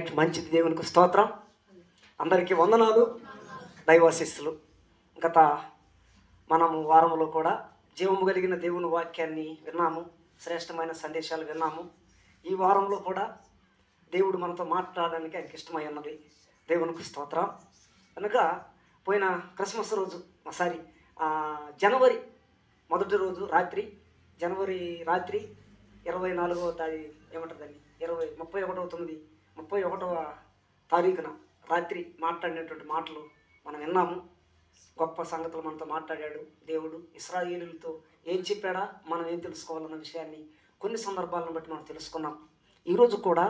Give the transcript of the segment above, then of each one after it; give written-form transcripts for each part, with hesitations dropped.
Right, మంచిది. దేవునికి స్తోత్రం. అందరికీ వందనాలు, దైవాశిస్సులు. గత మనము వారంలో కూడా జీవము కలిగిన దేవుని వాక్యాన్ని విన్నాము, శ్రేష్టమైన సందేశాలు విన్నాము. ఈ వారంలో కూడా దేవుడు మనతో మాట్లాడడానికి ఆయనకి ఇష్టమై ఉన్నది. దేవునికి స్తోత్రం. కనుక పోయిన క్రిస్మస్ రోజు జనవరి మొదటి రోజు రాత్రి, జనవరి రాత్రి 24వ తారీఖు ఏమంటుందండి 31వ తారీఖున రాత్రి మాట్లాడినటువంటి మాటలు మనం విన్నాము. గొప్ప సంగతులు మనతో మాట్లాడాడు దేవుడు. ఇశ్రాయేలులతో ఏం చెప్పాడా, మనం ఏం తెలుసుకోవాలన్న విషయాన్ని కొన్ని సందర్భాలను బట్టి మనం తెలుసుకున్నాం. ఈరోజు కూడా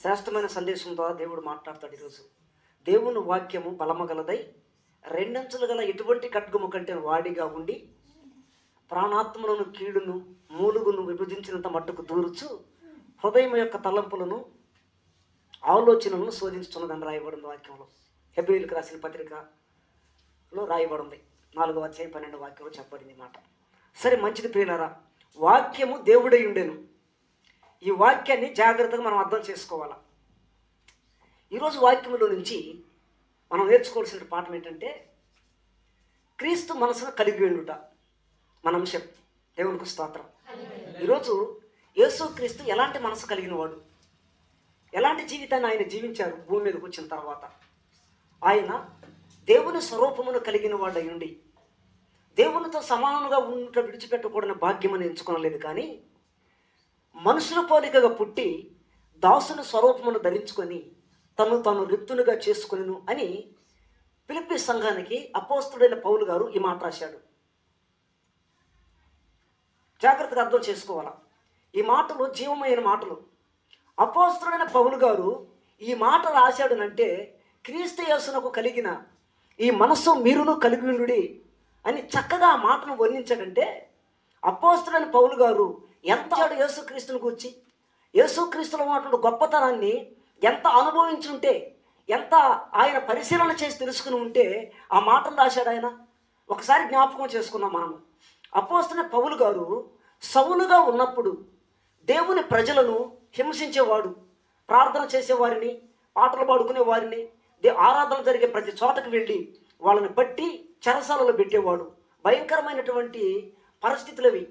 శ్రేష్టమైన సందేశం ద్వారా దేవుడు మాట్లాడతాడు. ఈరోజు దేవుని వాక్యము బలమగలదై రెండంచులు గల ఎటువంటి ఖడ్గము కంటే వాడిగా ఉండి ప్రాణాత్మలను కీడును మూలుగును విభజించినంత మట్టుకు దూరుచు హృదయం యొక్క తలంపులను ఆలోచనలను శోధించుతున్నదని రాయబడింది వాక్యంలో. హెబ్రీయులకు రాసిన పత్రికలో రాయబడింది 4వ అధ్యాయం 12వ వాక్యంలో చెప్పబడింది మాట. సరే, మంచిది ప్రియులారా, వాక్యము దేవుడై ఉండెను. ఈ వాక్యాన్ని జాగ్రత్తగా మనం అర్థం చేసుకోవాలా. ఈరోజు వాక్యములో నుంచి మనం నేర్చుకోవాల్సిన పాఠం ఏంటంటే క్రీస్తు మనసును కలిగి ఉండుట మన అంశం. దేవునికి స్తోత్రం. ఈరోజు యేసు క్రీస్తు ఎలాంటి మనసు కలిగిన వాడు, ఎలాంటి జీవితాన్ని ఆయన జీవించారు భూమి మీదకి వచ్చిన తర్వాత. ఆయన దేవుని స్వరూపమును కలిగిన వాడు అయి ఉండి దేవునితో సమానంగా ఉంట విడిచిపెట్టకూడని భాగ్యం అని ఎంచుకోనలేదు, కానీ మనుషుల పోలికగా పుట్టి దాసుని స్వరూపమును ధరించుకొని తను రిక్తునిగా చేసుకునేను అని ఫిలిప్పీ సంఘానికి అపోస్తుడైన పౌలు గారు ఈ మాట రాశాడు. జాగ్రత్తగా అర్థం చేసుకోవాలా. ఈ మాటలు జీవమైన మాటలు. అపోస్తుడైన పౌలు గారు ఈ మాట రాశాడునంటే క్రీస్తు యేసునకు కలిగిన ఈ మనస్సు మీరును కలిగి ఉండుడి అని చక్కగా ఆ మాటను వర్ణించాడంటే అపోస్తుడైన పౌలు గారు ఎంత యేసుక్రీస్తుని గురించి, యేసుక్రీస్తులో ఉన్నటువంటి గొప్పతనాన్ని ఎంత అనుభవించుంటే, ఎంత ఆయన పరిశీలన చేసి తెలుసుకుని ఉంటే ఆ మాటను రాశాడు ఆయన. ఒకసారి జ్ఞాపకం చేసుకున్నాం మనము. అపోస్తుడైన పౌలు గారు సౌలుగా ఉన్నప్పుడు దేవుని ప్రజలను హింసించేవాడు, ప్రార్థన చేసేవారిని, పాటలు పాడుకునే వారిని, ఆరాధన జరిగే ప్రతి చోటకు వెళ్ళి వాళ్ళని బట్టి చెరసాలలో పెట్టేవాడు. భయంకరమైనటువంటి పరిస్థితులు అవి.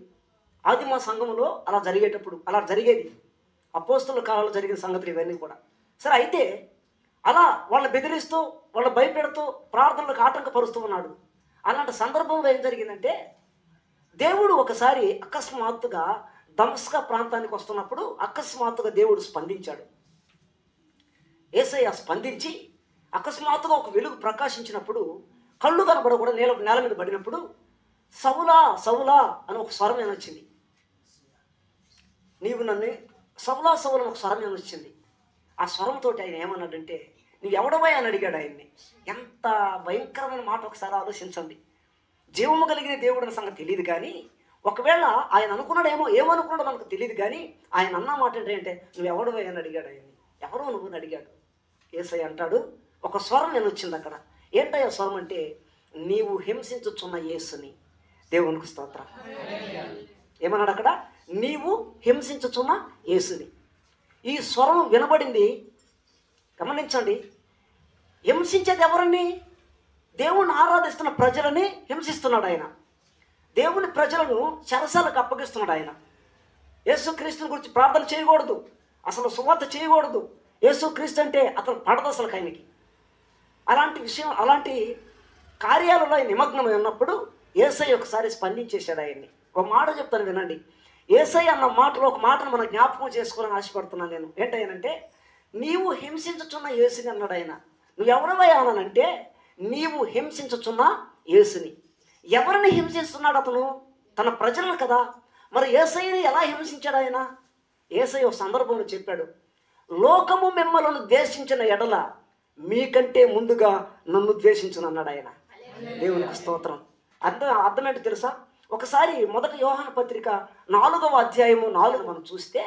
ఆదిమ సంఘంలో అలా జరిగేది. అపోస్తుల కాలంలో జరిగిన సంగతులు ఇవన్నీ కూడా. సరే, అయితే అలా వాళ్ళని బెదిరిస్తూ, వాళ్ళని భయపెడుతూ, ప్రార్థనలకు ఆటంకపరుస్తూ ఉన్నాడు. అలాంటి సందర్భంలో ఏం జరిగిందంటే దేవుడు ఒకసారి అకస్మాత్తుగా దమస్కా ప్రాంతానికి వస్తున్నప్పుడు అకస్మాత్తుగా దేవుడు స్పందించాడు. యేసయ్య స్పందించి అకస్మాత్తుగా ఒక వెలుగు ప్రకాశించినప్పుడు, కళ్ళు కనబడకుండా నేల మీద పడినప్పుడు సౌలా సౌలా అని ఒక స్వరం ఏమొచ్చింది. నీవు నన్ను సౌలా సౌలా అని ఒక స్వరం ఏమొచ్చింది. ఆ స్వరంతో ఆయన ఏమన్నాడంటే నువ్వు ఎవడవై అని అడిగాడు ఆయన్ని. ఎంత భయంకరమైన మాట ఒకసారి ఆలోచించండి. జీవము కలిగిన దేవుడు అన్న సంగతి తెలియదు, కానీ ఒకవేళ ఆయన అనుకున్నాడేమో, ఏమనుకున్నాడో మనకు తెలియదు, కానీ ఆయన అన్న మాట ఏంటంటే నువ్వు ఎవడవై అని అడిగాడు ఆయన్ని. ఎవరో నువ్వు అని అడిగాడు. యేసయ్య అంటాడు, ఒక స్వరం నేను వచ్చింది అక్కడ. ఏంటయ్యా స్వరం అంటే, నీవు హింసించుచున్న యేసుని. దేవునికి స్తోత్రం. ఏమన్నాడు అక్కడ? నీవు హింసించుచున్న యేసుని. ఈ స్వరం వినబడింది. గమనించండి, హింసించేది ఎవరిని? దేవుణ్ణి ఆరాధిస్తున్న ప్రజలని హింసిస్తున్నాడు ఆయన. దేవుని ప్రజలను చెరసాలకు అప్పగిస్తున్నాడు ఆయన. యేసుక్రీస్తుని గురించి ప్రార్థన చేయకూడదు, అసలు సువార్త చేయకూడదు. యేసుక్రీస్తు అంటే అతను పడదు అసలు ఆయనకి. అలాంటి కార్యాలలో ఆయన నిమగ్నమై ఉన్నప్పుడు యేసయ్య ఒకసారి స్పందించేశాడు ఆయన్ని. ఒక మాట చెప్తాను వినండి. యేసయ్య అన్న మాటలో ఒక మాటను మనం జ్ఞాపకం చేసుకోవాలని ఆశపడుతున్నాను నేను. ఏంటంటే నీవు హింసించుచున్న యేసుని అన్నాడు ఆయన. నువ్వు ఎవరివై అనంటే నీవు హింసించుచున్న యేసుని. ఎవరిని హింసిస్తున్నాడు అతను? తన ప్రజలను కదా. మరి యేసయ్యని ఎలా హింసించాడు ఆయన? యేసయ్య ఒక సందర్భంలో చెప్పాడు, లోకము మిమ్మల్ని ద్వేషించిన ఎడల మీకంటే ముందుగా నన్ను ద్వేషించును అన్నాడు ఆయన. దేవునికి స్తోత్రం. అర్థమేంటి తెలుసా? ఒకసారి 1 యోహాను పత్రిక 4వ అధ్యాయము 4 మనం చూస్తే,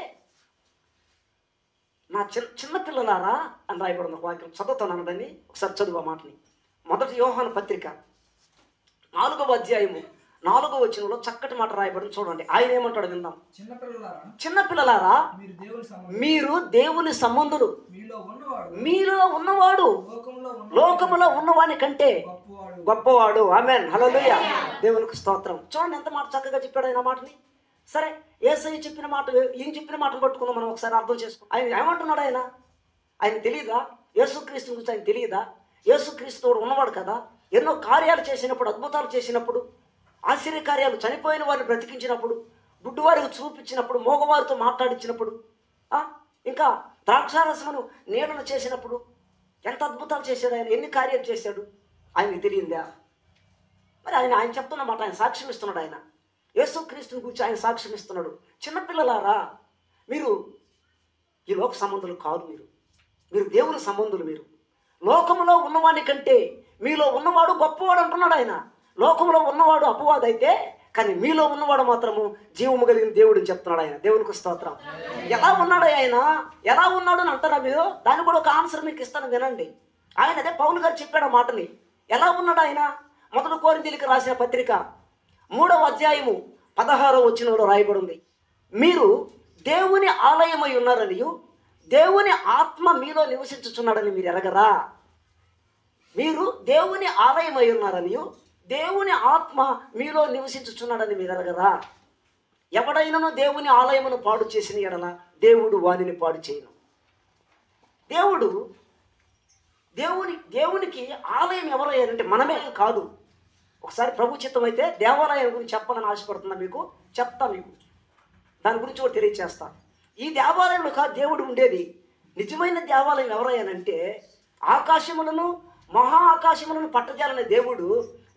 నా చిన్న పిల్లలారా అని రాయబడిన వాక్యం చదువుతాను దాన్ని. ఒకసారి చదువు ఆ మాటని. 1 యోహాను పత్రిక 4వ అధ్యాయము 4వ వచనంలో చక్కటి మాట రాయబడింది చూడండి. ఆయన ఏమంటాడు విందాం. చిన్నపిల్లలారా మీరు దేవుని సంబంధులు, మీలో ఉన్నవాడు లోకములో ఉన్నవాని కంటే గొప్పవాడు. ఆమేన్, హల్లెలూయా, దేవునికి స్తోత్రం. చూడండి ఎంత మాట చక్కగా చెప్పాడు ఆయన మాటని. సరే, యేసయ్య చెప్పిన మాట, ఈయన చెప్పిన మాటను పట్టుకుందాం మనం ఒకసారి అర్థం చేసుకో. ఆయన ఏమంటున్నాడు? ఆయన తెలియదా? యేసుక్రీస్తు గురించి ఆయన తెలియదా? యేసుక్రీస్తు ఉన్నవాడు కదా. ఎన్నో కార్యాలు చేసినప్పుడు, అద్భుతాలు చేసినప్పుడు, ఆశ్చర్యకార్యాలు, చనిపోయిన వారిని బ్రతికించినప్పుడు, గుడ్డివారికి చూపించినప్పుడు, మోగవారితో మాట్లాడించినప్పుడు, ఇంకా ద్రాక్షారసమును నీడను చేసినప్పుడు ఎంత అద్భుతాలు చేశాడు ఆయన, ఎన్ని కార్యాలు చేశాడు. ఆయనకి తెలియదా? మరి ఆయన చెప్తున్న మాట, ఆయన సాక్ష్యం ఇస్తున్నాడు. ఆయన యేసుక్రీస్తుని గురించి ఆయన సాక్ష్యం ఇస్తున్నాడు. చిన్నపిల్లలారా మీరు ఈ లోక సంబంధులు కాదు, మీరు దేవుని సంబంధులు. మీరు లోకంలో ఉన్నవాడి కంటే మీలో ఉన్నవాడు గొప్పవాడు అంటున్నాడు ఆయన. లోకంలో ఉన్నవాడు అపవాదు అయితే, కానీ మీలో ఉన్నవాడు మాత్రము జీవము కలిగిన దేవుడు అని చెప్తున్నాడు ఆయన. దేవునికి స్తోత్రం. ఎలా ఉన్నాడు ఆయన? ఎలా ఉన్నాడు అని అంటారా మీరు? దానికి కూడా ఒక ఆన్సర్ మీకు ఇస్తాను, వినండి. ఆయన అదే పౌలు గారు చెప్పాడు ఆ మాటని. ఎలా ఉన్నాడు ఆయన? 1 కొరింథీయులకు రాసిన పత్రిక 3వ అధ్యాయము 16వ వచనంలో రాయబడి ఉంది. మీరు దేవుని ఆలయమై ఉన్నారనియు దేవుని ఆత్మ మీలో నివసించుచున్నాడని మీరు ఎరగరా? మీరు దేవుని ఆలయమై ఉన్నారనియు దేవుని ఆత్మ మీలో నివసించుచున్నాడని మీరు ఎరగరా? ఎవడైనాను దేవుని ఆలయమును పాడు చేసిన ఎడల దేవుడు వానిని పాడు చేయను. దేవునికి ఆలయం ఎవరయ్యారంటే మనమే కాదు. ఒకసారి ప్రభు చిత్తం అయితే దేవాలయం గురించి చెప్పాలని ఆశపడుతున్నా, చెప్తా దాని గురించి కూడా తెలియచేస్తా. ఈ దేవాలయంలో కాదు దేవుడు ఉండేది. నిజమైన దేవాలయం ఎవరయ్యానంటే ఆకాశములను, మహా ఆకాశములను పట్టజాలనే దేవుడు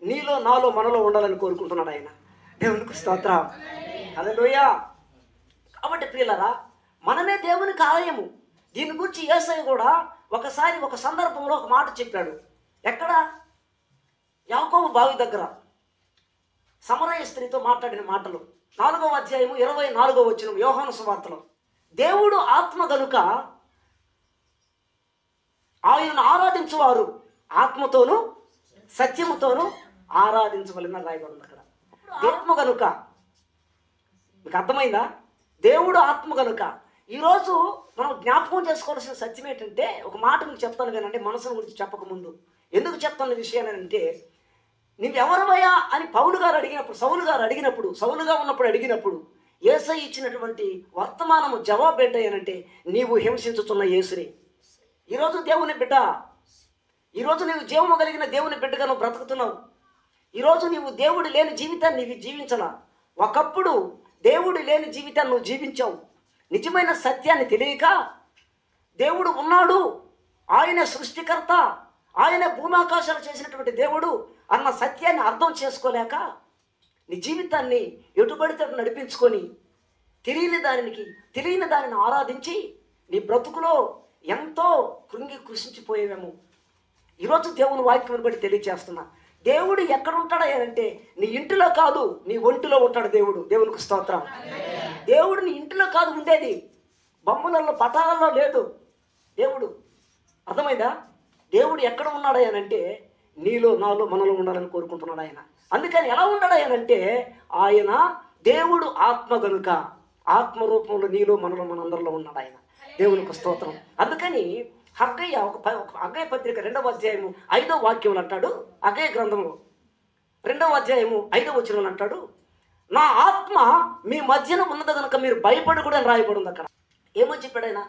నీలో, నాలో, మనలో ఉండాలని కోరుకుంటున్నాడు ఆయన. దేవునికి స్తోత్రం, హల్లెలూయా. కాబట్టి ప్రియులారా, మనమే దేవునికి ఆలయము. దీని గురించి యేసయ్య కూడా ఒకసారి ఒక సందర్భంలో ఒక మాట చెప్పాడు. ఎక్కడ? యాకోబు బావి దగ్గర సమరయ స్త్రీతో మాట్లాడిన మాటలు. 4వ అధ్యాయము 24వ వచనం యోహాను సువార్తలో, దేవుడు ఆత్మ గనుక ఆయనను ఆరాధించువారు ఆత్మతోనూ సత్యముతోనూ ఆరాధించవలెనని రాయబడింది అక్కడ. ఆత్మ గనుక, మీకు అర్థమైందా? దేవుడు ఆత్మ గనుక. ఈరోజు మనం జ్ఞాపకం చేసుకోవాల్సిన సత్యం ఏంటంటే, ఒక మాట మీకు చెప్తాను కానంటే, మనసుల గురించి చెప్పకముందు ఎందుకు చెప్తాను విషయాన్ని అంటే, నువ్వెవరమయ్యా అని సౌలుగా ఉన్నప్పుడు అడిగినప్పుడు యేసయ్య ఇచ్చినటువంటి వర్తమానము జవాబు ఏంటంటే, నీవు హింసించుతున్న యేసుని. ఈరోజు దేవుని బిడ్డ, ఈరోజు నీవు జీవము కలిగిన దేవుని బిడ్డగా నువ్వు బ్రతుకుతున్నావు. ఈరోజు నీవు దేవుడు లేని జీవితాన్ని నీవు జీవించలా. ఒకప్పుడు దేవుడు లేని జీవితాన్ని నువ్వు జీవించావు. నిజమైన సత్యాన్ని తెలియక, దేవుడు ఉన్నాడు, ఆయన సృష్టికర్త, ఆయన భూమాకాశాలు చేసినటువంటి దేవుడు అన్న సత్యాన్ని అర్థం చేసుకోలేక నీ జీవితాన్ని ఎటుబడితే నడిపించుకొని తెలియని దానిని ఆరాధించి నీ బ్రతుకులో ఎంతో కృషించిపోయేవేమో. ఈరోజు దేవుని వాక్యం బట్టి తెలియచేస్తున్నా, దేవుడు ఎక్కడ ఉంటాడా అంటే నీ ఇంటిలో కాదు, నీ ఒంటిలో ఉంటాడు దేవుడు. దేవునికి స్తోత్రం. దేవుడు నీ ఇంటిలో కాదు ఉండేది, బొమ్మలలో పటాలలో లేదు దేవుడు. అర్థమైందా? దేవుడు ఎక్కడ ఉన్నాడు అంటే నీలో, నాలో, మనలో ఉండాలని కోరుకుంటున్నాడు ఆయన. అందుకని ఎలా ఉన్నాడు అంటే ఆయన దేవుడు ఆత్మ గనుక ఆత్మ రూపంలో నీలో, మనలో, మనందరిలో ఉన్నాడు ఆయన. దేవునికి స్తోత్రం. అందుకని హగ్గయ్య హగ్గయ్య పత్రిక 2వ అధ్యాయము 5వ వాక్యంలో అంటాడు, హగ్గయ్య గ్రంథంలో 2వ అధ్యాయము 5వ వచనంలో అంటాడు, నా ఆత్మ మీ మధ్యన ఉన్నది కనుక మీరు భయపడకూడదు అని రాయబడింది అక్కడ. ఏమని చెప్పాడు ఆయన?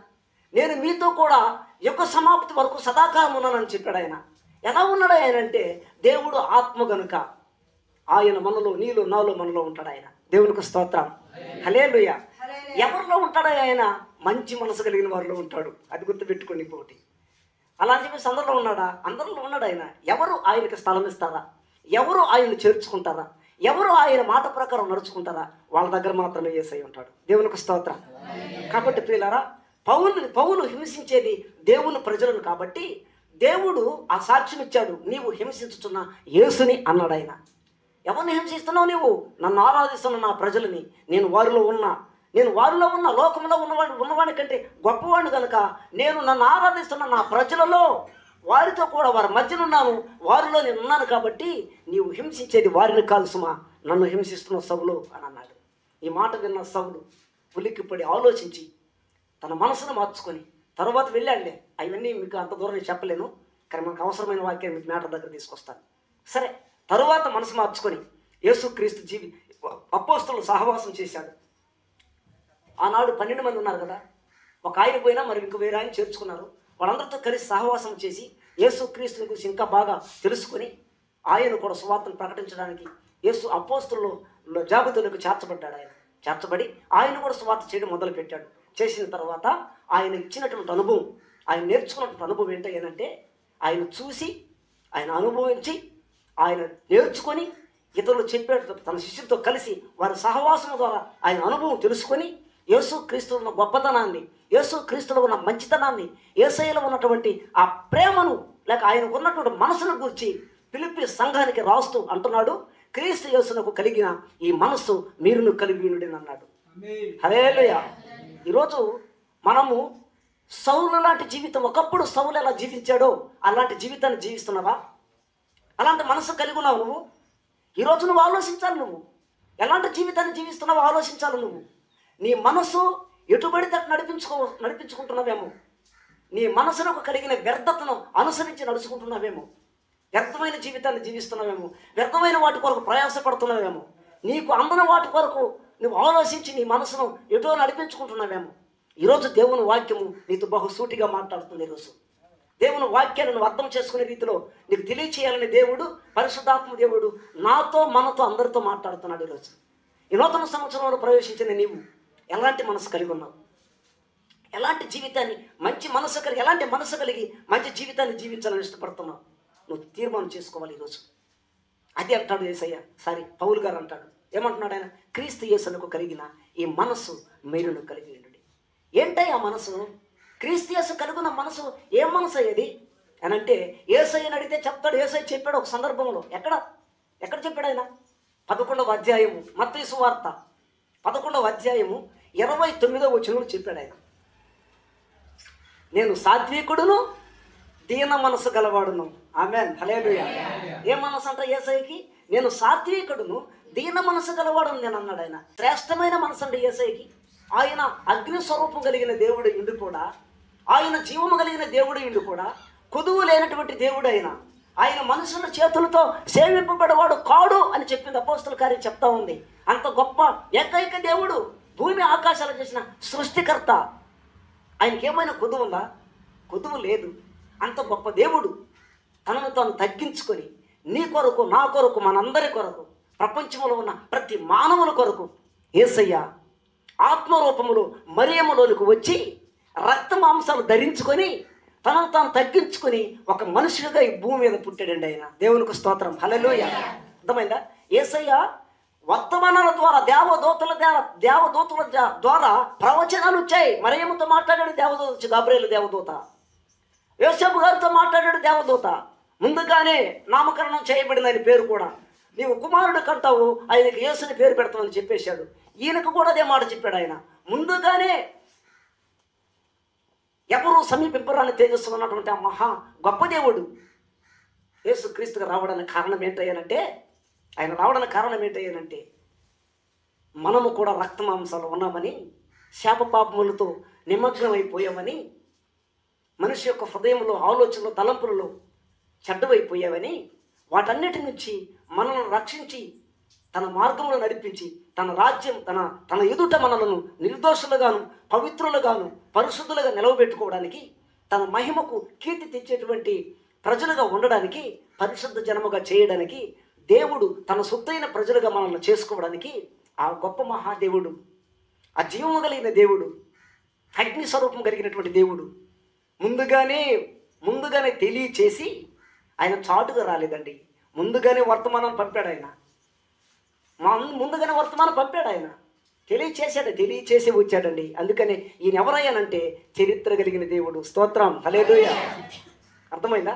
నేను మీతో కూడా యుగ సమాప్తి వరకు సదాకాలం ఉన్నానని చెప్పాడు ఆయన. ఎలా ఉన్నాడు ఆయన అంటే దేవుడు ఆత్మ గనుక ఆయన మనలో, నీలో, నాలో, మనలో ఉంటాడు ఆయన. దేవునికి స్తోత్రం, హల్లెలూయా. ఎవరిలో ఉంటాడు ఆయన? మంచి మనసు కలిగిన వారిలో ఉంటాడు. అది గుర్తుపెట్టుకోండి. ఇంకోటి, అలా అని చెప్పేసి అందరిలో ఉన్నాడా? అందరిలో ఉన్నాడు ఆయన. ఎవరు ఆయనకి స్థలం ఇస్తారా? ఎవరు ఆయన్ని చేర్చుకుంటారా? ఎవరు ఆయన మాట ప్రకారం నడుచుకుంటారా? వాళ్ళ దగ్గర మాత్రమే యేసయ్య ఉంటాడు. దేవునికి స్తోత్రం. కాబట్టి ప్రియులారా, పౌలు హింసించేది దేవుని ప్రజలను కాబట్టి దేవుడు ఆ సాక్ష్యం ఇచ్చాడు, నీవు హింసించుతున్న యేసుని అన్నాడు ఆయన. ఎవరిని హింసిస్తున్నావు? నీవు నన్ను ఆరాధిస్తున్న నా ప్రజలని. నేను వారిలో ఉన్న లోకంలో ఉన్నవాడి కంటే గొప్పవాడిని కనుక నేను నన్ను ఆరాధిస్తున్న నా ప్రజలలో వారితో కూడా వారి మధ్యన ఉన్నాను, వారిలో నేను ఉన్నాను కాబట్టి నీవు హింసించేది వారిని కాదు సుమా, నన్ను హింసిస్తున్న సౌలు అని అన్నాడు. ఈ మాట విన్న సౌలు ఉలిక్కిపడి ఆలోచించి తన మనసును మార్చుకొని తర్వాత వెళ్ళాడులే. అవన్నీ మీకు అంత దూరం నేను చెప్పలేను, కానీ మనకు అవసరమైన వాక్యాన్ని మీకు మ్యాటర్ దగ్గర తీసుకొస్తాను. సరే, తరువాత మనసు మార్చుకొని యేసుక్రీస్తు అపోస్తలులు సహవాసం చేశాడు. ఆనాడు 12 మంది ఉన్నారు కదా, ఒక ఆయన పోయినా మరి ఇంకో వేరే ఆయన చేర్చుకున్నారు. వాళ్ళందరితో కలిసి సహవాసం చేసి యేసుక్రీస్తుని గురించి ఇంకా బాగా తెలుసుకొని ఆయన కూడా సువార్తను ప్రకటించడానికి యేసు అపోస్తలుల జాబితాలోకి చేర్చబడి ఆయన కూడా సువార్త చేయడం మొదలుపెట్టాడు. చేసిన తర్వాత ఆయన ఇచ్చినటువంటి అనుభవం, ఆయన నేర్చుకున్నటువంటి అనుభవం ఏంటంటే, ఆయన చూసి, ఆయన అనుభవించి, ఆయన నేర్చుకొని ఇతరులు చెప్పాడు. తన శిష్యులతో కలిసి వారి సహవాసం ద్వారా ఆయన అనుభవం తెలుసుకొని యేసుక్రీస్తులో ఉన్న గొప్పతనాన్ని, యేసుక్రీస్తులో ఉన్న మంచితనాన్ని, యేసయ్యలో ఉన్నటువంటి ఆ ప్రేమను, లేక ఆయనకు ఉన్నటువంటి మనసును గురించి ఫిలిప్పీ సంఘానికి రాస్తూ అంటున్నాడు, క్రీస్తు యేసునకు కలిగిన ఈ మనస్సు మీరును కలిగి ఉండుడి అన్నాడు. హల్లెలూయా. ఈరోజు మనము సౌలు లాంటి జీవితం, ఒకప్పుడు సౌలు ఎలా జీవించాడో అలాంటి జీవితాన్ని జీవిస్తున్నావా? అలాంటి మనసు కలిగి ఉన్నావు నువ్వు? ఈరోజు నువ్వు ఆలోచించాలి. నువ్వు ఎలాంటి జీవితాన్ని జీవిస్తున్నావో ఆలోచించాలి. నువ్వు నీ మనసు ఎటుబడితే నడిపించుకుంటున్నావేమో, నీ మనసునకు కలిగిన వ్యర్థతను అనుసరించి నడుచుకుంటున్నావేమో, వ్యర్థమైన జీవితాన్ని జీవిస్తున్నావేమో, వ్యర్థమైన వాటి కొరకు ప్రయాసపడుతున్నావేమో, నీకు అందని వాటి కొరకు నువ్వు ఆలోచించి నీ మనసును ఎటో నడిపించుకుంటున్నావేమో. ఈరోజు దేవుని వాక్యము నీతో బహుసూటిగా మాట్లాడుతుంది. ఈరోజు దేవుని వాక్యాన్ని నువ్వు అర్థం చేసుకునే రీతిలో నీకు తెలియచేయాలని దేవుడు, పరిశుద్ధాత్మ దేవుడు నాతో, మనతో, అందరితో మాట్లాడుతున్నాడు. ఈరోజు ఈ నూతన సంవత్సరంలో ప్రవేశించిన నీవు ఎలాంటి మనసు కలిగి ఉన్నావు? ఎలాంటి జీవితాన్ని, మంచి మనసు కలిగి, ఎలాంటి మనసు కలిగి మంచి జీవితాన్ని జీవించాలని ఇష్టపడుతున్నావు? నువ్వు తీర్మానం చేసుకోవాలి ఈరోజు. అది అంటాడు యేసయ్య, పౌలు గారు అంటాడు. ఏమంటున్నాడు ఆయన? క్రీస్తు యేసునకు కలిగిన ఈ మనస్సు మీరును కలిగి ఉండుడి. ఏంటయ్యా ఆ మనసు? క్రీస్తు యేసు కలిగిన మనసు ఏం మనసు అయ్యేది అని అంటే, యేసయ్యని అడిగితే చెప్తాడు. యేసయ్య చెప్పాడు ఒక సందర్భంలో. ఎక్కడ చెప్పాడు ఆయన? 11వ అధ్యాయము మత్తయి సువార్త 11వ అధ్యాయము 29వ వచనంలో చెప్పాడు ఆయన, నేను సాత్వికుడును దీన మనసు గలవాడును. ఆమేన్, హల్లెలూయా. ఏ మనసు అంట యేసయ్యకి? నేను సాత్వికుడును దీన మనసు గలవాడును నేను అన్నాడు ఆయన. శ్రేష్టమైన మనసు అండి యేసయ్యకి. ఆయన అగ్ని స్వరూపం కలిగిన దేవుడు ఇండు కూడా, ఆయన జీవము కలిగిన దేవుడు ఇండు కూడా, కొదువు లేనటువంటి దేవుడు ఆయన మనుషుల చేతులతో సేవింపబడేవాడు కాడు అని చెప్పింది అపోస్తల కార్యం చెప్తా ఉంది. అంత గొప్ప ఏకైక దేవుడు, భూమి ఆకాశాలు చేసిన సృష్టికర్త. ఆయనకి ఏమైనా కొదువు ఉందా? కొదువు లేదు. అంత గొప్ప దేవుడు తనను తాను తగ్గించుకొని నీ కొరకు, నా కొరకు, మనందరి కొరకు, ప్రపంచంలో ఉన్న ప్రతి మానవుల కొరకు యేసయ్య ఆత్మరూపములో మరియమ్మలోనికి వచ్చి రక్త మాంసాలు ధరించుకొని తనను తాను తగ్గించుకొని ఒక మనుషుడిగా ఈ భూమి మీద పుట్టాడండి ఆయన. దేవునికి స్తోత్రం, హల్లెలూయా. అర్థమైందా? యేసయ్య వర్తమానాల ద్వారా, దేవదూతల ద్వారా ప్రవచనాలు వచ్చాయి. మరియమ్మతో మాట్లాడాడు దేవదూత, గాబ్రియేలు దేవదూత. యోసేపు గారితో మాట్లాడాడు దేవదూత. ముందుగానే నామకరణం చేయబడిందని పేరు కూడా, నీవు కుమారుడు కంటావు, ఆయనకి యేసుని పేరు పెడతామని చెప్పేశాడు. ఈయనకు కూడా అదే మాట చెప్పాడు ఆయన. ముందుగానే ఎవరు సమీపింపరాని తేజస్సు ఉన్నటువంటి ఆ మహా గొప్ప దేవుడు యేసుక్రీస్తుగా రావడానికి కారణం ఏంటయ్యానంటే, ఆయన రావడానికి కారణం ఏంటయ్యానంటే, మనము కూడా రక్త మాంసాలు ఉన్నామని, శాప పాపములతో నిమగ్నం అయిపోయామని, మనిషి యొక్క హృదయంలో, ఆలోచనలో, తలంపులలో చెడ్డవైపోయావని, వాటన్నిటి నుంచి మనల్ని రక్షించి తన మార్గంలో నడిపించి తన రాజ్యం, తన ఎదుట మనలను నిర్దోషులుగాను, పవిత్రులుగాను, పరిశుద్ధులుగా నిలవబెట్టుకోవడానికి, తన మహిమకు కీర్తి తెచ్చేటువంటి ప్రజలుగా ఉండడానికి, పరిశుద్ధ జనముగా చేయడానికి, దేవుడు తన సొత్తైన ప్రజలుగా మనల్ని చేసుకోవడానికి ఆ గొప్ప మహాదేవుడు, ఆ జీవము కలిగిన దేవుడు, అగ్ని స్వరూపం కలిగినటువంటి దేవుడు ముందుగానే తెలియచేసి, ఆయన చాటుగా రాలేదండి, ముందుగానే వర్తమానం పంపాడు ఆయన. ముందుగానే వర్తమానం పంపాడు ఆయన, తెలియచేసి వచ్చాడండి. అందుకని ఈయన ఎవరయ్యానంటే చరిత్ర కలిగిన దేవుడు. స్తోత్రం, హల్లెలూయా. అర్థమైందా?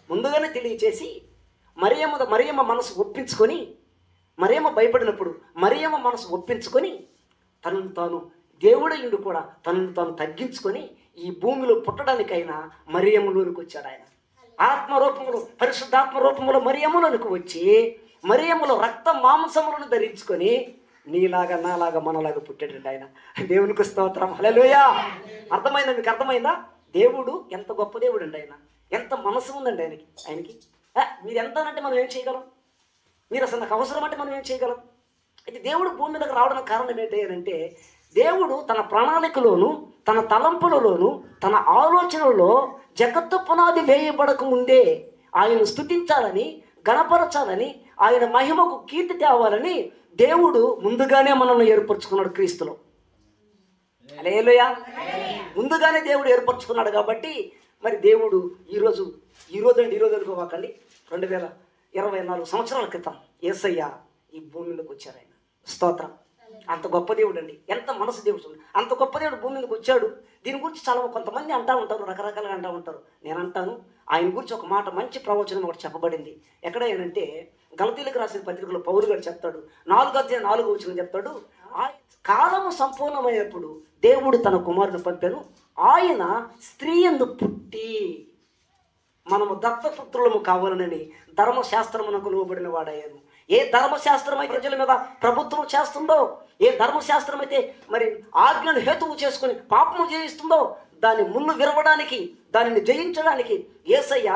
ముందుగానే తెలియచేసి మరియమ్మ మనసు ఒప్పించుకొని, మరియమ్మ భయపడినప్పుడు మరియమ్మ మనసు ఒప్పించుకొని తనను తాను దేవుడయుడు కూడా తనను తాను తగ్గించుకొని ఈ భూమిలో పుట్టడానికైనా మరియమ్మలోనికి వచ్చాడు ఆయన. ఆత్మరూపములు పరిశుద్ధాత్మ రూపములు మరియములకు వచ్చి మరియములు రక్త మాంసములను ధరించుకొని నీలాగా నాలాగా మనలాగా పుట్టాడండి ఆయన. దేవునికి స్తోత్రం, హల్లెలూయా. అర్థమైందా? మీకు అర్థమైందా? దేవుడు ఎంత గొప్ప దేవుడు అండి ఆయన. ఎంత మనసు ఉందండి ఆయనకి. మీరు ఎంత అంటే మనం ఏం చేయగలం? మీరు అసలు నాకు అవసరం అంటే మనం ఏం చేయగలం? అయితే దేవుడు భూమి మీదకి రావడానికి కారణం ఏంటి అంటే, దేవుడు తన ప్రణాళికలోను తన తలంపులలోను తన ఆలోచనలో జగత్తు పునాది వేయబడక ముందే ఆయన స్తుతించాలని, గణపరచాలని, ఆయన మహిమకు కీర్తి తేవాలని దేవుడు ముందుగానే మనల్ని ఏర్పరచుకున్నాడు క్రీస్తులో. హల్లెలూయా. ముందుగానే దేవుడు ఏర్పరచుకున్నాడు కాబట్టి మరి దేవుడు ఈరోజు అనుకోవాకండి, 2024 సంవత్సరాల క్రితం యేసయ్య ఈ భూమి మీదకి వచ్చారు ఆయన. స్తోత్రం. అంత గొప్ప దేవుడు అండి. ఎంత మనసు దేవుడు, అంత గొప్ప దేవుడు భూమి మీదకి వచ్చాడు. దీని గురించి చాలా కొంతమంది అంటూ ఉంటారు, రకరకాలుగా అంటూ ఉంటారు. నేను అంటాను, ఆయన గురించి ఒక మాట, మంచి ప్రవచనం ఒకటి చెప్పబడింది. ఎక్కడ ఏంటంటే గలతీలకు రాసిన పత్రికలో పౌలు గారు చెప్తాడు, 4:4 చెప్తాడు, కాలము సంపూర్ణమైనప్పుడు దేవుడు తన కుమారుని పంపాను, ఆయన స్త్రీ యందు పుట్టి మనము దత్తపుత్రులము కావాలనని ధర్మశాస్త్రమునకు లోబడిన వాడయ్యాను. ఏ ధర్మశాస్త్రం అయితే ప్రజల మీద ప్రభుత్వం చేస్తుందో, ఏ ధర్మశాస్త్రం అయితే మరి ఆజ్ఞను హేతువు చేసుకుని పాపము చేయిస్తుందో, దాని ముళ్ళు విరవడానికి, దానిని జయించడానికి యేసయ్య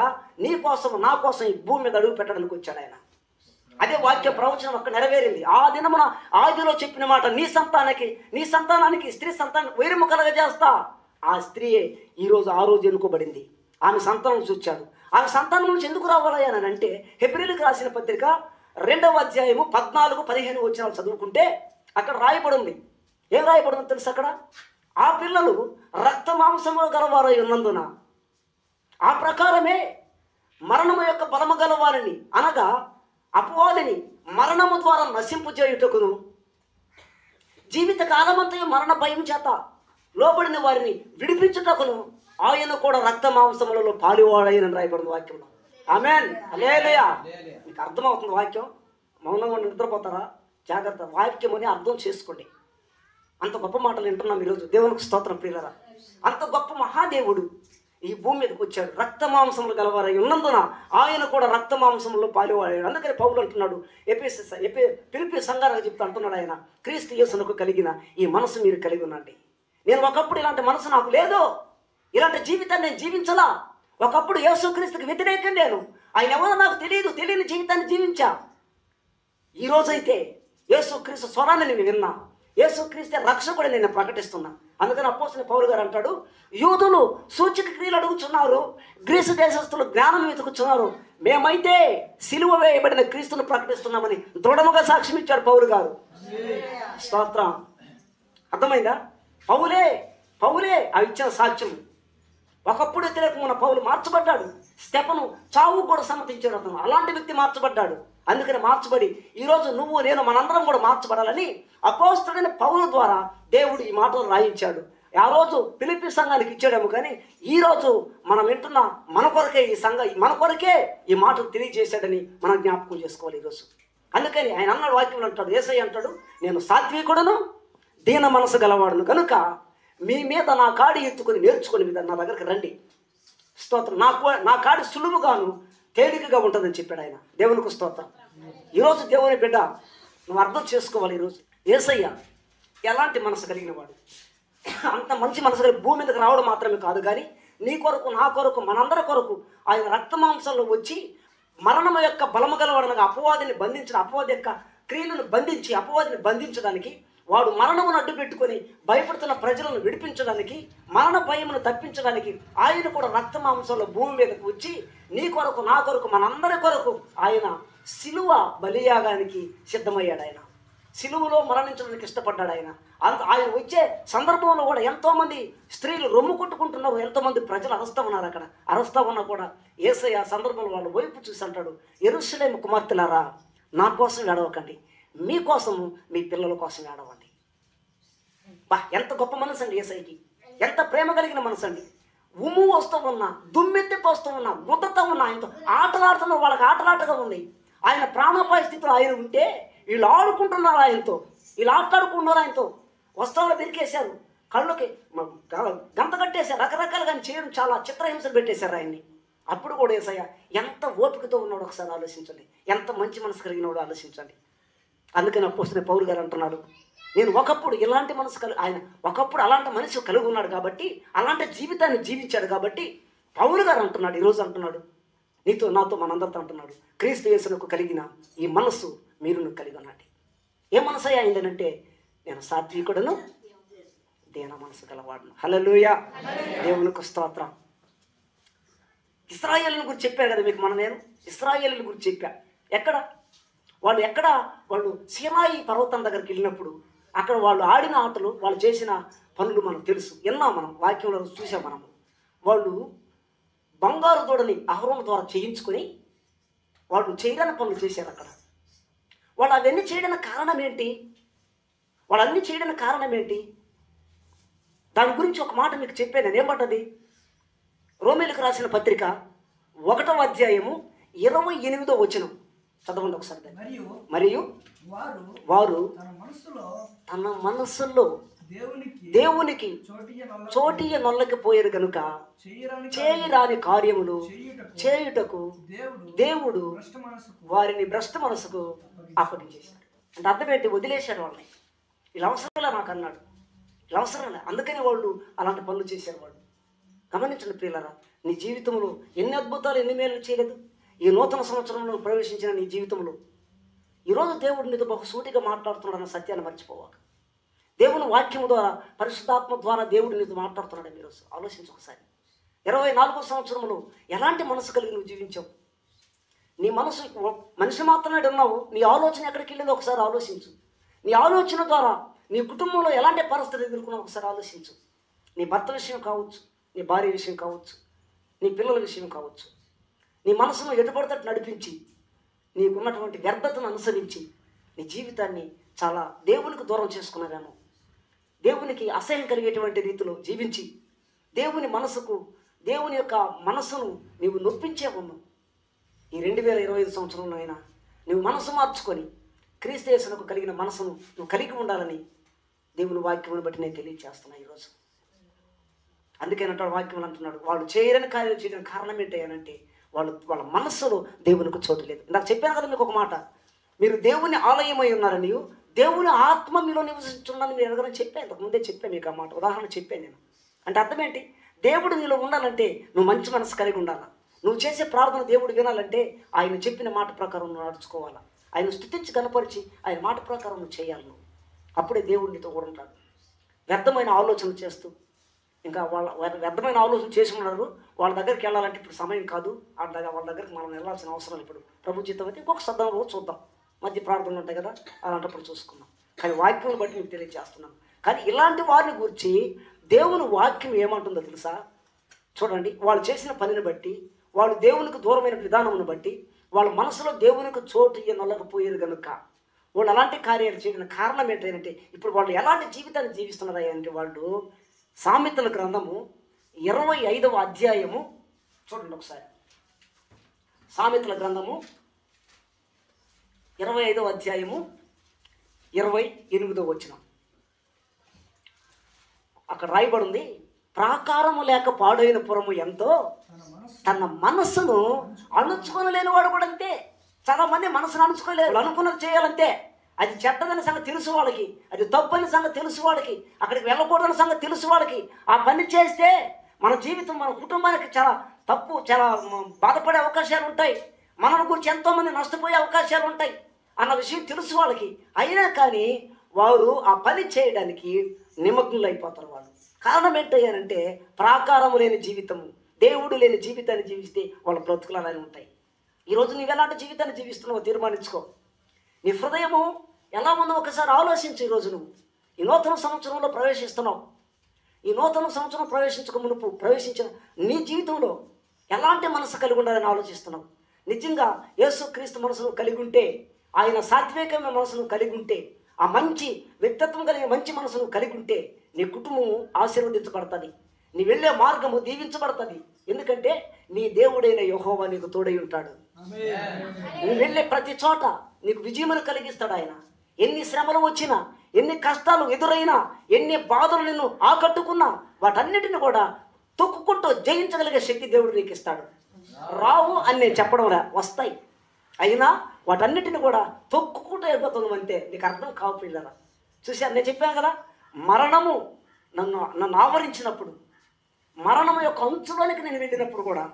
నీ కోసం నా కోసం ఈ భూమి మీద అడుగు పెట్టడానికి వచ్చాడు ఆయన. అదే వాక్య ప్రవచనం అక్కడ నెరవేరింది. ఆ దినమున ఆదిలో చెప్పిన మాట, నీ సంతానానికి స్త్రీ సంతానానికి వైరము కలగజేస్తా. ఆ స్త్రీయే ఈరోజు ఆ రోజు ఎన్నుకోబడింది. ఆమె సంతానం చూచాడు. ఆమె సంతానం నుంచి ఎందుకు రావాలి అని అంటే, హెబ్రీయులకు రాసిన పత్రిక 2వ అధ్యాయము 14-15 చదువుకుంటే అక్కడ రాయబడి ఉంది. ఏం రాయబడిందో తెలుసు అక్కడ? ఆ పిల్లలు రక్త మాంసము గలవారై ఉన్నందున ఆ ప్రకారమే మరణము యొక్క బలము గలవారిని, అనగా అపవాదిని మరణము ద్వారా నశింపజేయుటకును, జీవిత కాలమంతయు మరణ భయం చేత లోబడిన వారిని విడిపించుటకును ఆయన కూడా రక్త మాంసములలో పాలువాడైన రాయబడిన వాక్యంలో. ఆమేన్, హల్లెలూయా. మీకు అర్థమవుతుంది వాక్యం? మౌనంగా నిద్రపోతారా? జాగ్రత్త, వాక్యం అని అర్థం చేసుకోండి. అంత గొప్ప మాటలు వింటున్నాం ఈరోజు. దేవునికి స్తోత్రం ప్రియులారా. అంత గొప్ప మహాదేవుడు ఈ భూమి మీదకి వచ్చాడు. రక్త మాంసములు గలవారై ఉన్నందున ఆయన కూడా రక్త మాంసములో పాలువాడాడు. అందుకని పౌలు అంటున్నాడు, ఫిలిప్పీ సంఘానికి చెప్తూ అంటున్నాడు ఆయన, క్రీస్తు యేసునకు కలిగిన ఈ మనసు మీరు కలిగి ఉండండి. నేను ఒకప్పుడు ఇలాంటి మనసు నాకు లేదు, ఇలాంటి జీవితాన్ని నేను జీవించలా. ఒకప్పుడు యేసుక్రీస్తుకి వ్యతిరేకం నేను, ఆయన ఎవరో నాకు తెలియని జీవితాన్ని జీవించా. ఈరోజైతే యేసుక్రీస్తు స్వరాన్ని నేను విన్నా, యేసుక్రీస్తే రక్షకుడు నేను ప్రకటిస్తున్నా. అందుకని అపోస్తలుడైన పౌలు గారు అంటాడు, యూదులు సూచక క్రియలు అడుగుచున్నారు, గ్రీసు దేశస్తులు జ్ఞానం వెతుకుచున్నారు, మేమైతే సిలువ వేయబడిన క్రీస్తును ప్రకటిస్తున్నామని దృఢముగా సాక్ష్యం ఇచ్చాడు పౌలు గారు. స్తోత్రం. అర్థమైందా? పౌలే ఆ ఇచ్చిన సాక్ష్యం. ఒకప్పుడు వ్యతిరేకమైన పౌలు మార్చబడ్డాడు. స్టెఫను చావు కూడా సమ్మతించాడు. అతను అలాంటి వ్యక్తి మార్చబడ్డాడు. అందుకని మార్చబడి ఈరోజు నువ్వు నేను మనందరం కూడా మార్చబడాలని అపోస్తలుడైన పౌలు ద్వారా దేవుడు ఈ మాటలు రాయించాడు. ఆ రోజు ఫిలిప్పీ సంఘానికి ఇచ్చాడేమో, కానీ ఈరోజు మనం వింటున్న మన కొరకే ఈ మాటలు తెలియజేశాడని మనం జ్ఞాపకం చేసుకోవాలి ఈరోజు. అందుకని ఆయన అన్నాడు, వాక్యంలో అంటాడు, యేసయ్య అంటాడు, నేను సాత్వికుడును దీన మనసు గలవాడును కనుక మీ మీద నా కాడి ఎత్తుకొని నేర్చుకొని మీద నా దగ్గరికి రండి. స్తోత్రం. నా కాడి సులువుగాను తేలికగా ఉంటుందని చెప్పాడు ఆయన. దేవునికి స్తోత్రం. ఈరోజు దేవుని బిడ్డ నువ్వు అర్థం చేసుకోవాలి. ఈరోజు యేసయ్య ఎలాంటి మనసు కలిగిన వాడు, అంత మంచి మనసు కలిగి భూమి మీదకి రావడం మాత్రమే కాదు, కానీ నీ కొరకు, నా కొరకు, మనందరి కొరకు ఆయన రక్తమాంసంలో వచ్చి మరణం యొక్క బలము గలవాడనగా అపవాదిని బంధించడం, అపవాది యొక్క క్రియలను బంధించి అపవాదిని బంధించడానికి, వాడు మరణమును అడ్డు పెట్టుకొని భయపడుతున్న ప్రజలను విడిపించడానికి, మరణ భయమును తప్పించడానికి ఆయన కూడా రక్త మాంసంలో భూమి మీదకు వచ్చి నీ కొరకు, నా కొరకు, మనందరి కొరకు ఆయన సిలువ బలియాగానికి సిద్ధమయ్యాడు. ఆయన సిలువలో మరణించడానికి ఇష్టపడ్డాడు. ఆయన వచ్చే సందర్భంలో కూడా ఎంతోమంది స్త్రీలు రొమ్ము కొట్టుకుంటున్నారు, ఎంతోమంది ప్రజలు అరస్తా ఉన్నారు. అక్కడ అరస్తా ఉన్నా కూడా యేసయ్య ఆ సందర్భంలో వాళ్ళ వైపు చూసి అంటాడు, యెరూషలేము కుమార్తెలారా, నా కోసం ఏడవకండి, మీకోసము మీ పిల్లల కోసం ఏడవండి. ఎంత గొప్ప మనసు అండి యేసయ్యకి, ఎంత ప్రేమ కలిగిన మనసు అండి. ఉమ్ము వస్తూ ఉన్నా, దుమ్మెత్తి పోస్తూ ఉన్నా, గుద్దతో ఉన్నా, ఆయనతో ఆటలాడుతున్న వాళ్ళకి ఆటలాటగా ఉంది. ఆయన ప్రాణాపాయ స్థితిలో ఆయన ఉంటే వీళ్ళు ఆడుకుంటున్నారు, ఆయనతో వీళ్ళు ఆటలాడుకుంటున్నారు, ఆయనతో వస్త్రాలు పెరికేశారు, కళ్ళకి గంత కట్టేశారు, రకరకాలుగా చేయడం, చాలా చిత్రహింసలు పెట్టేశారు ఆయన్ని. అప్పుడు కూడా యేసయ్య ఎంత ఓపికతో ఉన్నాడు ఒకసారి ఆలోచించండి, ఎంత మంచి మనసు కలిగినాడో ఆలోచించండి. అందుకని అపోస్తలుడైన పౌలు గారు అంటున్నాడు, నేను ఒకప్పుడు ఇలాంటి మనసు ఆయన ఒకప్పుడు అలాంటి మనిషి కలిగి ఉన్నాడు కాబట్టి, అలాంటి జీవితాన్ని జీవించాడు కాబట్టి పౌలు గారు అంటున్నాడు, ఈరోజు అంటున్నాడు నీతో నాతో మనందరితో అంటున్నాడు, క్రీస్తు యేసునకు కలిగిన ఈ మనస్సు మీరును కలిగి ఉన్నాడు. ఏ మనసు అయిందనంటే నేను సాత్వికుడను దీన మనసు గలవాడును. హల్లెలూయా, దేవునికి స్తోత్రం. ఇశ్రాయేలుల గురించి చెప్పాను కదా మీకు, నేను ఇశ్రాయేలుల గురించి చెప్పా. వాళ్ళు సీనాయి పర్వతం దగ్గరికి వెళ్ళినప్పుడు అక్కడ వాళ్ళు ఆడిన ఆటలు, వాళ్ళు చేసిన పనులు మనకు తెలుసు, విన్నాం మనం, వాక్యంలో చూసాం మనము. వాళ్ళు బంగారు దూడని అహరోను ద్వారా చేయించుకొని వాళ్ళు చేయని పనులు చేశారు అక్కడ. వాళ్ళు అవన్నీ చేయడానికి కారణం ఏంటి? వాళ్ళన్నీ చేయడానికి కారణం ఏంటి? దాని గురించి ఒక మాట మీకు చెప్పాను. ఏమంటది? రోమీలకు రాసిన పత్రిక 1వ అధ్యాయము 28వ వచనం చదవండి ఒకసారి. మరియు వారు తన మనస్సులో దేవునికి చోటియ నొల్లకపోయారు కనుక చేయరాని కార్యములు చేయుటకు దేవుడు వారిని భ్రష్ట మనసుకు అప్పగించేశాడు. అంటే అర్థం ఏంటి? వదిలేశాడు వాళ్ళని. ఇలా అవసరంలా నాకు అన్నాడు, ఇలా అవసరంలే, అందుకని వాళ్ళు అలాంటి పనులు చేశారు. వాళ్ళు గమనించండి ప్రియులారా, నీ జీవితంలో ఎన్ని అద్భుతాలు, ఎన్ని మేలు చేయలేదు. ఈ నూతన సంవత్సరంలో ప్రవేశించిన నీ జీవితంలో ఈరోజు దేవుడు నీతో బహుసూటిగా మాట్లాడుతున్నాడన్న సత్యాన్ని మర్చిపోవాలి. దేవుని వాక్యం ద్వారా, పరిశుద్ధాత్మ ద్వారా దేవుడు నీతో మాట్లాడుతున్నాడు. మీరు ఆలోచించు ఒకసారి. 24వ సంవత్సరంలో ఎలాంటి మనసు కలిగి నువ్వు జీవించావు? నీ మనసు మనిషి మాత్రమే ఉన్నావు, నీ ఆలోచన ఎక్కడికి వెళ్ళిందో ఒకసారి ఆలోచించు. నీ ఆలోచన ద్వారా నీ కుటుంబంలో ఎలాంటి పరిస్థితులు ఎదుర్కొన్నావు ఒకసారి ఆలోచించు. నీ భర్త విషయం కావచ్చు, నీ భార్య విషయం కావచ్చు, నీ పిల్లల విషయం కావచ్చు. నీ మనసును ఎటుపడితట్టు నడిపించి, నీకున్నటువంటి వ్యర్థతను అనుసరించి నీ జీవితాన్ని చాలా దేవునికి దూరం చేసుకున్నావేమో. దేవునికి అసహ్యం కలిగేటువంటి రీతిలో జీవించి దేవుని యొక్క మనసును నీవు నొప్పించే ఉన్నావు. ఈ 2025 సంవత్సరంలో అయినా నువ్వు మనసు మార్చుకొని క్రీస్తు యేసునకు కలిగిన మనసును నువ్వు కలిగి ఉండాలని దేవుని వాక్యమును బట్టి నేను తెలియజేస్తున్నా ఈరోజు. అందుకేనంటాడు వాక్యం అంటున్నాడు, వాళ్ళు చేయని కార్యాలు చేయడానికి కారణం ఏంటంటే వాళ్ళ మనస్సులో దేవునికి చోటు లేదు. నాకు చెప్పాను కదా మీకు ఒక మాట, మీరు దేవుని ఆలయమై ఉన్నారని, దేవుని ఆత్మ మీలో నివసించున్నాను మీరు ఎదగని చెప్పాను. ఇంతకుముందే చెప్పాను మీకు ఆ మాట, ఉదాహరణ చెప్పాను నేను. అంటే అర్థం ఏంటి? దేవుడు నీలో ఉండాలంటే నువ్వు మంచి మనసు కలిగి ఉండాలా. నువ్వు చేసే ప్రార్థన దేవుడు వినాలంటే ఆయన చెప్పిన మాట ప్రకారం నువ్వు నడుచుకోవాలా. ఆయన స్తుతించి కనపరిచి ఆయన మాట ప్రకారం నువ్వు చేయాలి. నువ్వు అప్పుడే దేవుడు నీతో కూడా ఉంటాడు. వ్యర్థమైన ఆలోచన చేస్తూ ఇంకా వాళ్ళ వ్యర్థమైన ఆలోచన చేసి ఉన్నారు, వాళ్ళ దగ్గరికి వెళ్ళాలంటే ఇప్పుడు సమయం కాదు. వాళ్ళ దగ్గరికి మనం వెళ్ళాల్సిన అవసరం ఇప్పుడు. ప్రభు చిత్తం అయితే ఇంకొక సందర్భంలో చూద్దాం, మధ్య ప్రార్థనలు ఉంటాయి కదా, అలాంటప్పుడు చూసుకుందాం. కానీ వాక్యం బట్టి మీకు తెలియజేస్తున్నాను. కానీ ఇలాంటి వారిని గురించి దేవుని వాక్యం ఏమంటుందో తెలుసా? చూడండి, వాళ్ళు చేసిన పనిని బట్టి, వాళ్ళు దేవునికి దూరమైన విధానమును బట్టి, వాళ్ళ మనసులో దేవునికి చోటు నొల్లకపోయారు కనుక వాళ్ళు అలాంటి కార్యాలు చేయడం కారణం ఏంటంటే ఇప్పుడు వాళ్ళు ఎలాంటి జీవితాన్ని జీవిస్తున్నారా అంటే వాళ్ళు సామెతల గ్రంథము 25వ అధ్యాయము చూడండి ఒకసారి. సామెతల గ్రంథము 25వ అధ్యాయము 28వ వచనం అక్కడ రాయబడి ఉంది, ప్రాకారము లేక పాడైన పురము ఎంతో తన మనస్సును అణుచుకోలేని వాడు కూడా అంతే. చాలా మంది మనసును అణుచుకోలేరు, అనుకున్నది చేయాలంతే. అది చెడ్డదని సంగతి తెలుసు వాళ్ళకి, అది తప్పని సంగతి తెలుసు వాళ్ళకి, అక్కడికి వెళ్ళకూడదని సంగతి తెలుసు వాళ్ళకి. ఆ పని చేస్తే మన జీవితం, మన కుటుంబానికి చాలా తప్పు, చాలా బాధపడే అవకాశాలు ఉంటాయి, మన గురించి ఎంతోమంది నష్టపోయే అవకాశాలు ఉంటాయి అన్న విషయం తెలుసు వాళ్ళకి. అయినా కానీ వారు ఆ పని చేయడానికి నిమగ్నులు అయిపోతారు. వాళ్ళు కారణం ఏంటంటే ప్రాకారము లేని జీవితము, దేవుడు లేని జీవితాన్ని జీవిస్తే వాళ్ళ బ్రతుకులు అలానే ఉంటాయి. ఈరోజు నువ్వు ఎలాంటి జీవితాన్ని జీవిస్తున్నావో తీర్మానించుకో. నీ హృదయము ఎలా ఉందో ఒకసారి ఆలోచించు. ఈరోజు నువ్వు ఈ నూతన సంవత్సరంలో ప్రవేశిస్తున్నావు. ఈ నూతన సంవత్సరం ప్రవేశించక మునుపు ప్రవేశించిన నీ జీవితంలో ఎలాంటి మనసు కలిగి ఉండాలని ఆలోచిస్తున్నావు? నిజంగా యేసుక్రీస్తు మనసును కలిగి ఉంటే, ఆయన సాత్వికమైన మనసును కలిగి ఉంటే, ఆ మంచి వ్యక్తిత్వం కలిగిన మంచి మనసును కలిగి ఉంటే నీ కుటుంబం ఆశీర్వదించబడుతుంది, నీ వెళ్ళే మార్గము దీవించబడుతుంది. ఎందుకంటే నీ దేవుడైన యెహోవా నీకు తోడై ఉంటాడు. నువ్వు వెళ్ళే ప్రతి చోట నీకు విజయమును కలిగిస్తాడు ఆయన. ఎన్ని శ్రమలు వచ్చినా, ఎన్ని కష్టాలు ఎదురైనా, ఎన్ని బాధలు నిన్ను ఆకట్టుకున్నా వాటన్నిటిని కూడా తొక్కుకుంటూ జయించగలిగే శక్తి దేవుడు నీకు ఇస్తాడు. రావు అని నేను చెప్పడం రా, వస్తాయి. అయినా వాటన్నిటిని కూడా తొక్కుకుంటూ వెళ్ళిపోతుంది అంతే. నీకు అర్థం కావు పిల్లరా. చూసాను, నేను చెప్పాను కదా, మరణము నన్ను ఆవరించినప్పుడు, మరణం యొక్క అంచులోనికి నేను వెళ్ళినప్పుడు కూడా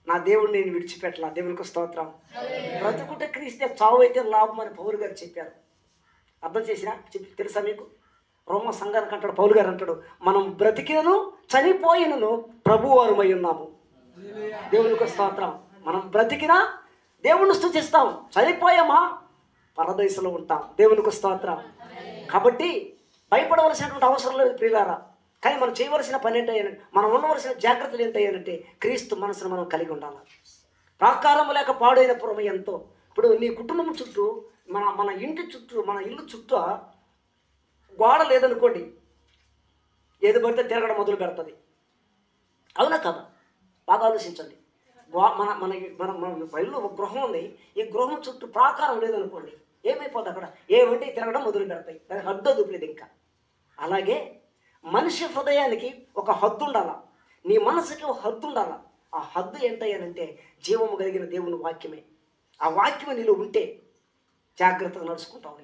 నా దేవుడిని నేను విడిచిపెట్టలా. దేవునికి స్తోత్రం. బ్రతుకుంటే క్రీస్తే, చావు అయితే లాభం అని పౌలు గారు చెప్పారు. అర్థం చేసినా తెలుసా మీకు? రోమ సంఘానికి అంటాడు పౌలు గారు, అంటాడు, మనం బ్రతికినను చనిపోయినను ప్రభువారమై ఉన్నాము. దేవునికి స్తోత్రం. మనం బ్రతికినా దేవుణ్ణి స్తుతిస్తాం, చనిపోయామా పరదేశంలో ఉంటాం. దేవునికి స్తోత్రం. కాబట్టి భయపడవలసినటువంటి అవసరం లేదు ప్రియులారా. కానీ మనం చేయవలసిన పని ఏంటంటే, మనం ఉండవలసిన జాగ్రత్తలు ఏంటంటే, క్రీస్తు మనసును మనం కలిగి ఉండాలి. ప్రాకారం లేక పాడైన పురం ఎంతో. ఇప్పుడు నీ కుటుంబం చుట్టూ, మన ఇంటి చుట్టూ, మన ఇల్లు చుట్టూ గోడ లేదనుకోండి, ఏది పడితే తిరగడం మొదలు పెడుతుంది. అవునా కదా? బాగా ఆలోచించండి. మన ఇల్లు ఒక గృహం ఉంది, ఈ గృహం చుట్టూ ప్రాకారం లేదనుకోండి, ఏమైపోతుంది? అక్కడ ఏమంటే తిరగడం మొదలు పెడతాయి, దానికి హద్దు దూపలేదు ఇంకా. అలాగే మనిషి హృదయానికి ఒక హద్దు ఉండాల, నీ మనసుకి ఒక హద్దు ఉండాల. ఆ హద్దు ఏంటంటే జీవము కలిగిన దేవుని వాక్యమే. ఆ వాక్యం నీలో ఉంటే జాగ్రత్తగా నడుచుకుంటావు.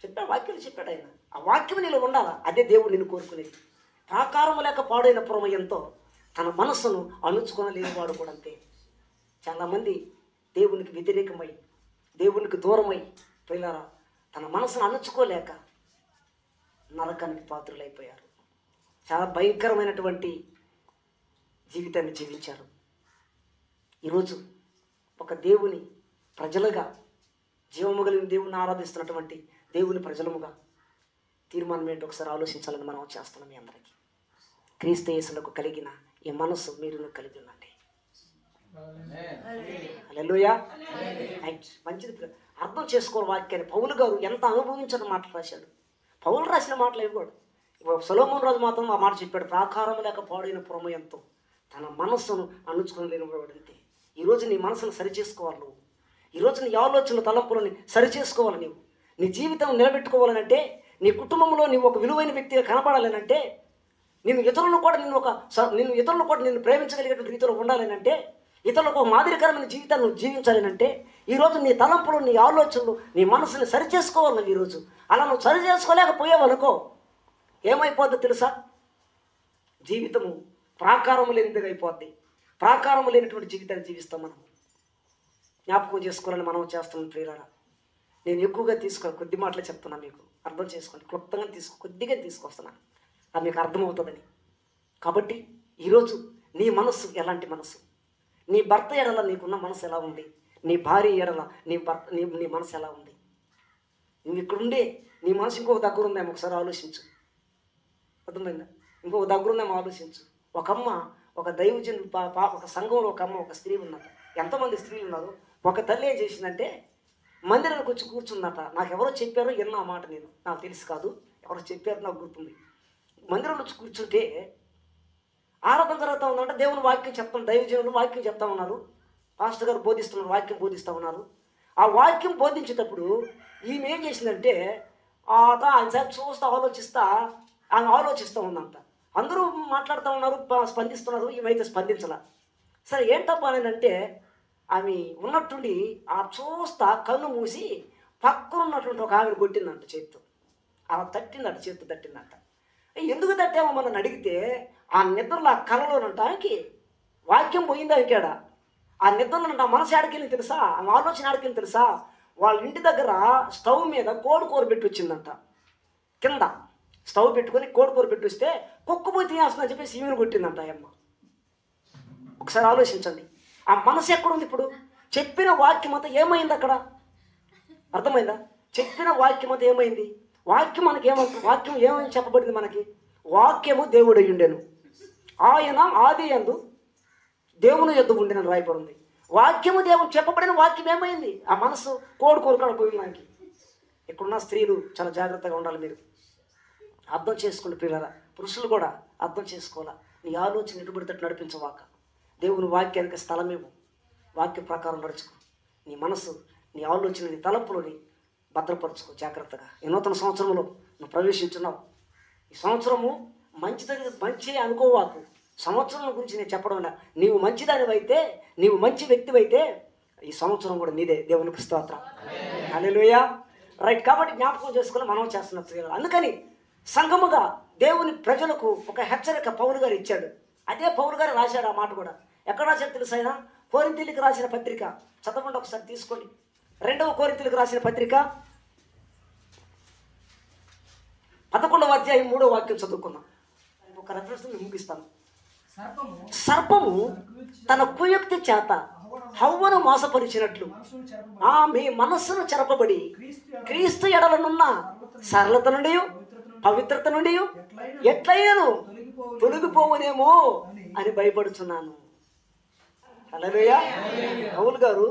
నువ్వు వాక్యం చెప్పాడు ఆయన, ఆ వాక్యం నీలో ఉండాలా. అదే దేవుడు నిన్ను కోరుకునేది. ప్రాకారం లేక పాడైన పురం ఎంతో, తన మనస్సును అణుచుకొనలేనివాడు కూడా అంతే. చాలామంది దేవునికి వ్యతిరేకమై, దేవునికి దూరమై పిల్లరా తన మనసును అణుచుకోలేక నరకానికి పాత్రులైపోయారు. చాలా భయంకరమైనటువంటి జీవితాన్ని జీవించారు. ఈరోజు ఒక దేవుని ప్రజలుగా, జీవము కలిగిన దేవుని ఆరాధిస్తున్నటువంటి దేవుని ప్రజలముగా తీర్మానం ఏంటో ఒకసారి ఆలోచించాలని మనం చేస్తున్నాం. మీ అందరికీ క్రీస్తు యేసులకు కలిగిన ఈ మనస్సు మీరు కలిగి ఉండండి. హల్లెలూయా. మంచిది. అర్థం చేసుకోవాలి వాక్యాన్ని. పౌలు గారు ఎంత అనుభవించిన మాటలు రాశాడు. పౌలు రాసిన మాటలు ఇవి కూడా. సొలొమోను రాజు మాత్రం ఆ మాట చెప్పాడు, ప్రాకారం లేక పాడైన పురము ఎంతో, తన మనస్సును అణుచుకొని లేనివాడంతే. ఈరోజు నీ మనసును సరిచేసుకోవాలి నువ్వు. ఈరోజు నీ ఆలోచన తలంపులని సరిచేసుకోవాలి. నీవు నీ జీవితం నిలబెట్టుకోవాలనంటే, నీ కుటుంబంలో నీవు ఒక విలువైన వ్యక్తిగా కనపడాలనంటే, నిన్ను ఇతరులను కూడా నిన్ను ప్రేమించగలిగే రీతిలో ఉండాలనంటే, ఇతరులకు ఒక మాదిరికరమైన జీవితాన్ని నువ్వు జీవించాలనంటే, ఈరోజు నీ తలంపులు, నీ ఆలోచనలు, నీ మనసుని సరిచేసుకోవాలి నువ్వు. ఈరోజు అలా నువ్వు సరి చేసుకోలేకపోయావనుకో ఏమైపోద్దో తెలుసా? జీవితము ప్రాకారం లేనిదిగా అయిపోద్ది. ప్రాకారం లేనటువంటి జీవితాన్ని జీవిస్తాం మనం. జ్ఞాపకం చేసుకోవాలని మనం చేస్తున్నాం ప్రియులారా. నేను ఎక్కువగా కొద్ది మాటలే చెప్తున్నా, మీకు అర్థం చేసుకోండి. క్లుప్తంగా కొద్దిగా తీసుకొస్తున్నాను, అది మీకు అర్థమవుతుందని. కాబట్టి ఈరోజు నీ మనస్సు ఎలాంటి మనస్సు? నీ భర్త ఎడల నీకున్న మనసు ఎలా ఉంది? నీ భార్య ఎడల నీ మనసు ఎలా ఉంది? నువ్వు ఇక్కడుండే నీ మనసు ఇంకొక దగ్గర ఉందేమో ఒకసారి ఆలోచించు. అర్థమైందా? ఇంకొక దగ్గర ఉందేమో ఆలోచించు. ఒక అమ్మ, ఒక దైవజన్ ఒక సంఘంలో ఒక అమ్మ, ఒక స్త్రీ ఉన్నది. ఎంతమంది స్త్రీలు ఉన్నారు? ఒక తల్లి ఏం చేసిందంటే మందిరానికి వచ్చి కూర్చుందట. నాకు ఎవరో చెప్పారో విన్నా ఆ మాట, నేను నాకు తెలిసి కాదు, ఎవరో చెప్పారు, నాకు గుర్తుంది. మందిరంలో వచ్చి కూర్చుంటే ఆరాధన జరుగుతూ ఉందంటే దేవుని వాక్యం చెప్తాం, దైవజనులు వాక్యం చెప్తా ఉన్నారు, పాస్టర్ గారు బోధిస్తున్నారు, వాక్యం బోధిస్తూ ఉన్నారు. ఆ వాక్యం బోధించేటప్పుడు ఈమె ఏం చేసిందంటే ఆయన చూస్తూ ఆమె ఆలోచిస్తూ ఉందంట. అందరూ మాట్లాడుతూ ఉన్నారు, స్పందిస్తున్నారు, ఈమెయితే స్పందించాల. సరే ఏంటప్ప అని అంటే ఆమె ఉన్నట్టుండి ఆ చూస్తా కన్ను మూసి పక్కన ఉన్నటువంటి ఒక ఆమెను కొట్టిందంట చేతితో. అలా తట్టిందట, చేతితో తట్టిందంట. ఎందుకు తట్టామో మనం అడిగితే ఆ నిద్రలో ఆ కళలోనంటానికి వాక్యం పోయిందా ఇంకాడ. ఆ నిద్రలోనంట మనసు ఆడికెళ్ళి తెలుసా, ఆమె ఆలోచన ఆడికెళ్ళి తెలుసా, వాళ్ళ ఇంటి దగ్గర స్టవ్ మీద కోడికూర పెట్టి వచ్చిందంట. కింద స్టవ్ పెట్టుకొని కోడికూర పెట్టి వస్తే కుక్కపోయి తినేస్తుందని చెప్పేసి ఈమెను కొట్టిందంట అమ్మ. ఒకసారి ఆలోచించండి, ఆ మనసు ఎక్కడుంది ఇప్పుడు? చెప్పిన వాక్యం అంతా ఏమైంది అక్కడ? అర్థమైందా? చెప్పిన వాక్యం అంతా ఏమైంది? వాక్యం మనకి వాక్యం ఏమని చెప్పబడింది మనకి? వాక్యము దేవుడు అయ్యుండెను, ఆయన ఆది యందు దేవుని యొద్ద ఉండెనని రాయబడింది. వాక్యము దేవుడు చెప్పబడిన వాక్యం ఏమైంది? ఆ మనసు కోరుకాడ పోయింది మనకి. ఇక్కడున్న స్త్రీలు చాలా జాగ్రత్తగా ఉండాలి. మీరు అర్థం చేసుకోండి పిల్లరా. పురుషులు కూడా అర్థం చేసుకోవాలా. నీ ఆలోచన ఎటుబడితట్టు నడిపించవాక. దేవుని వాక్యానికి స్థలమేమో, వాక్య ప్రకారం నడుచుకో. నీ మనసు, నీ ఆలోచన, నీ తలంపులని భద్రపరచుకో జాగ్రత్తగా. ఈ నూతన సంవత్సరంలో నువ్వు ప్రవేశించున్నావు. ఈ సంవత్సరము మంచి అనుకోవాకు. సంవత్సరం గురించి నేను చెప్పడం లే. నీవు మంచిదానివైతే, నీవు మంచి వ్యక్తివైతే ఈ సంవత్సరం కూడా నీదే. దేవునికి స్తోత్రం. హల్లెలూయా. రైట్. కాబట్టి జ్ఞాపకం చేసుకుని మనం చేస్తున్న ప్రియులు. అందుకని సంఘముగా దేవుని ప్రజలకు ఒక హెచ్చరిక పౌలు గారు ఇచ్చాడు. అదే పౌలు గారు రాశాడు ఆ మాట కూడా. ఎక్కడ రాశాడు తెలుసు ఆయన? కొరింథీయులకు రాసిన పత్రిక చదవండి ఒకసారి తీసుకోండి. 2వ కొరింథీయులకు రాసిన పత్రిక 11వ అధ్యాయం 3వ వాక్యం చదువుకుందాం. ఒక రెఫరెన్స్ ముగిస్తాను. సర్పము తన కుయుక్తి చేత హవ్వను మోసపరిచినట్లు మీ మనస్సును చెరపబడి క్రీస్తు ఎడలనున్న సరళత నుండి పవిత్రత నుండి ఎట్లయినను తొలగిపోవునేమో అని భయపడుచున్నాను. హల్లెలూయా. పౌలు గారు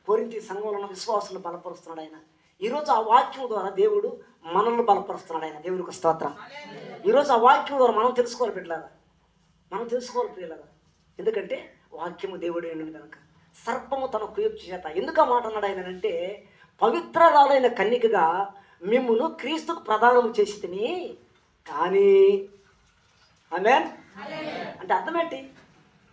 కొరింథీ సంఘంలో ఉన్న విశ్వాసులను బలపరుస్తున్నాడు ఆయన. ఈరోజు ఆ వాక్యం ద్వారా దేవుడు మనల్ని బలపరుస్తున్నాడు ఆయన. దేవునికి స్తోత్రం. ఈరోజు ఆ వాక్యం ద్వారా మనం తెలుసుకోవాలి బిడ్డలారా, మనం తెలుసుకోవాలి ప్రియులారా. ఎందుకంటే వాక్యము దేవుడు ఏంటని కనుక. సర్పము తన కుయుక్తి చేత ఎందుకు మాట అన్నాడు ఆయన అంటే, పవిత్రరాలైన కన్యకగా మిమ్మును క్రీస్తుకు ప్రదానం చేసి తిని కానీ. ఆమేన్. అంటే అర్థం ఏంటి?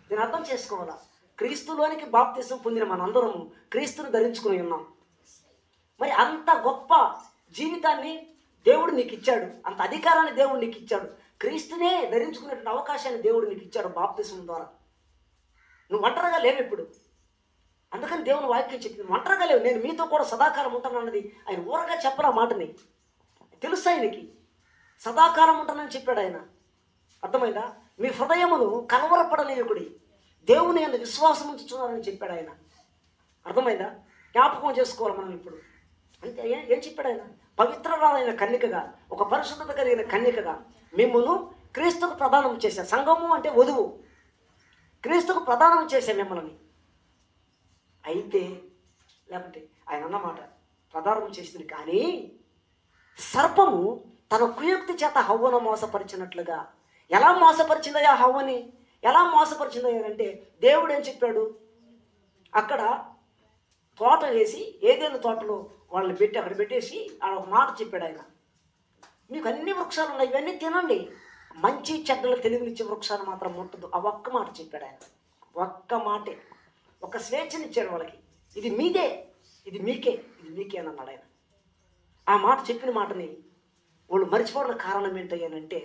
దీని అర్థం చేసుకోవాలా. క్రీస్తులోనికి బాప్తిసం పొందిన మనందరము క్రీస్తుని ధరించుకుని ఉన్నాం. మరి అంత గొప్ప జీవితాన్ని దేవుడు నీకు ఇచ్చాడు, అంత అధికారాన్ని దేవుడు నీకు ఇచ్చాడు, క్రీస్తునే ధరించుకునేటువంటి అవకాశాన్ని దేవుడు నీకు ఇచ్చాడు బాప్తిసం ద్వారా. నువ్వు ఒంటరిగా లేవు ఇప్పుడు. అందుకని దేవుని వాక్యం చెప్పింది, ఒంటరిగా లేవు, నేను మీతో కూడా సదాకాలం ఉంటాను అన్నది ఆయన ఊరగా చెప్పరా మాటని. తెలుసు ఆయనకి సదాకాలం ఉంటానని చెప్పాడు ఆయన. అర్థమైందా? మీ హృదయమును కలవరపడనీయకుడి, దేవుని యందు విశ్వాసం ఉంచుతున్నారని చెప్పాడు ఆయన. అర్థమైందా? జ్ఞాపకం చేసుకోవాలి మనం ఇప్పుడు. అంటే ఏం చెప్పాడు ఆయన? పవిత్రరాలైన కన్యకగా, ఒక పరిశుద్ధత కలిగిన కన్యకగా మిమ్మును క్రీస్తుకు ప్రదానం చేశా. సంఘము అంటే వధువు. క్రీస్తుకు ప్రదానం చేశా మిమ్మల్ని. అయితే లేకపోతే ఆయన అన్నమాట ప్రదానం చేసింది. కానీ సర్పము తన కుయుక్తి చేత హవ్వను మోసపరిచినట్లుగా. ఎలా మోసపరిచిందయ్యా హవ్వని? ఎలా మోసపరిచిందయ్యా అంటే, దేవుడు ఏం చెప్పాడు? అక్కడ తోట వేసి, ఏదైనా తోటలో వాళ్ళని పెట్టి అక్కడ పెట్టేసి ఆడ ఒక మాట చెప్పాడు ఆయన, మీకు అన్ని వృక్షాలు ఉన్నాయి, ఇవన్నీ తినండి, మంచి చెడ్డలు తెలివినిచ్చే వృక్షాలు మాత్రం ముట్టదు. ఆ ఒక్క మాట చెప్పాడు ఆయన. ఒక్క మాటే, ఒక స్వేచ్ఛనిచ్చాడు వాళ్ళకి. ఇది మీదే, ఇది మీకే, ఇది మీకే అని అన్నాడు ఆయన. ఆ మాట చెప్పిన మాటని వాళ్ళు మర్చిపోవడం కారణం ఏంటయ్యానంటే,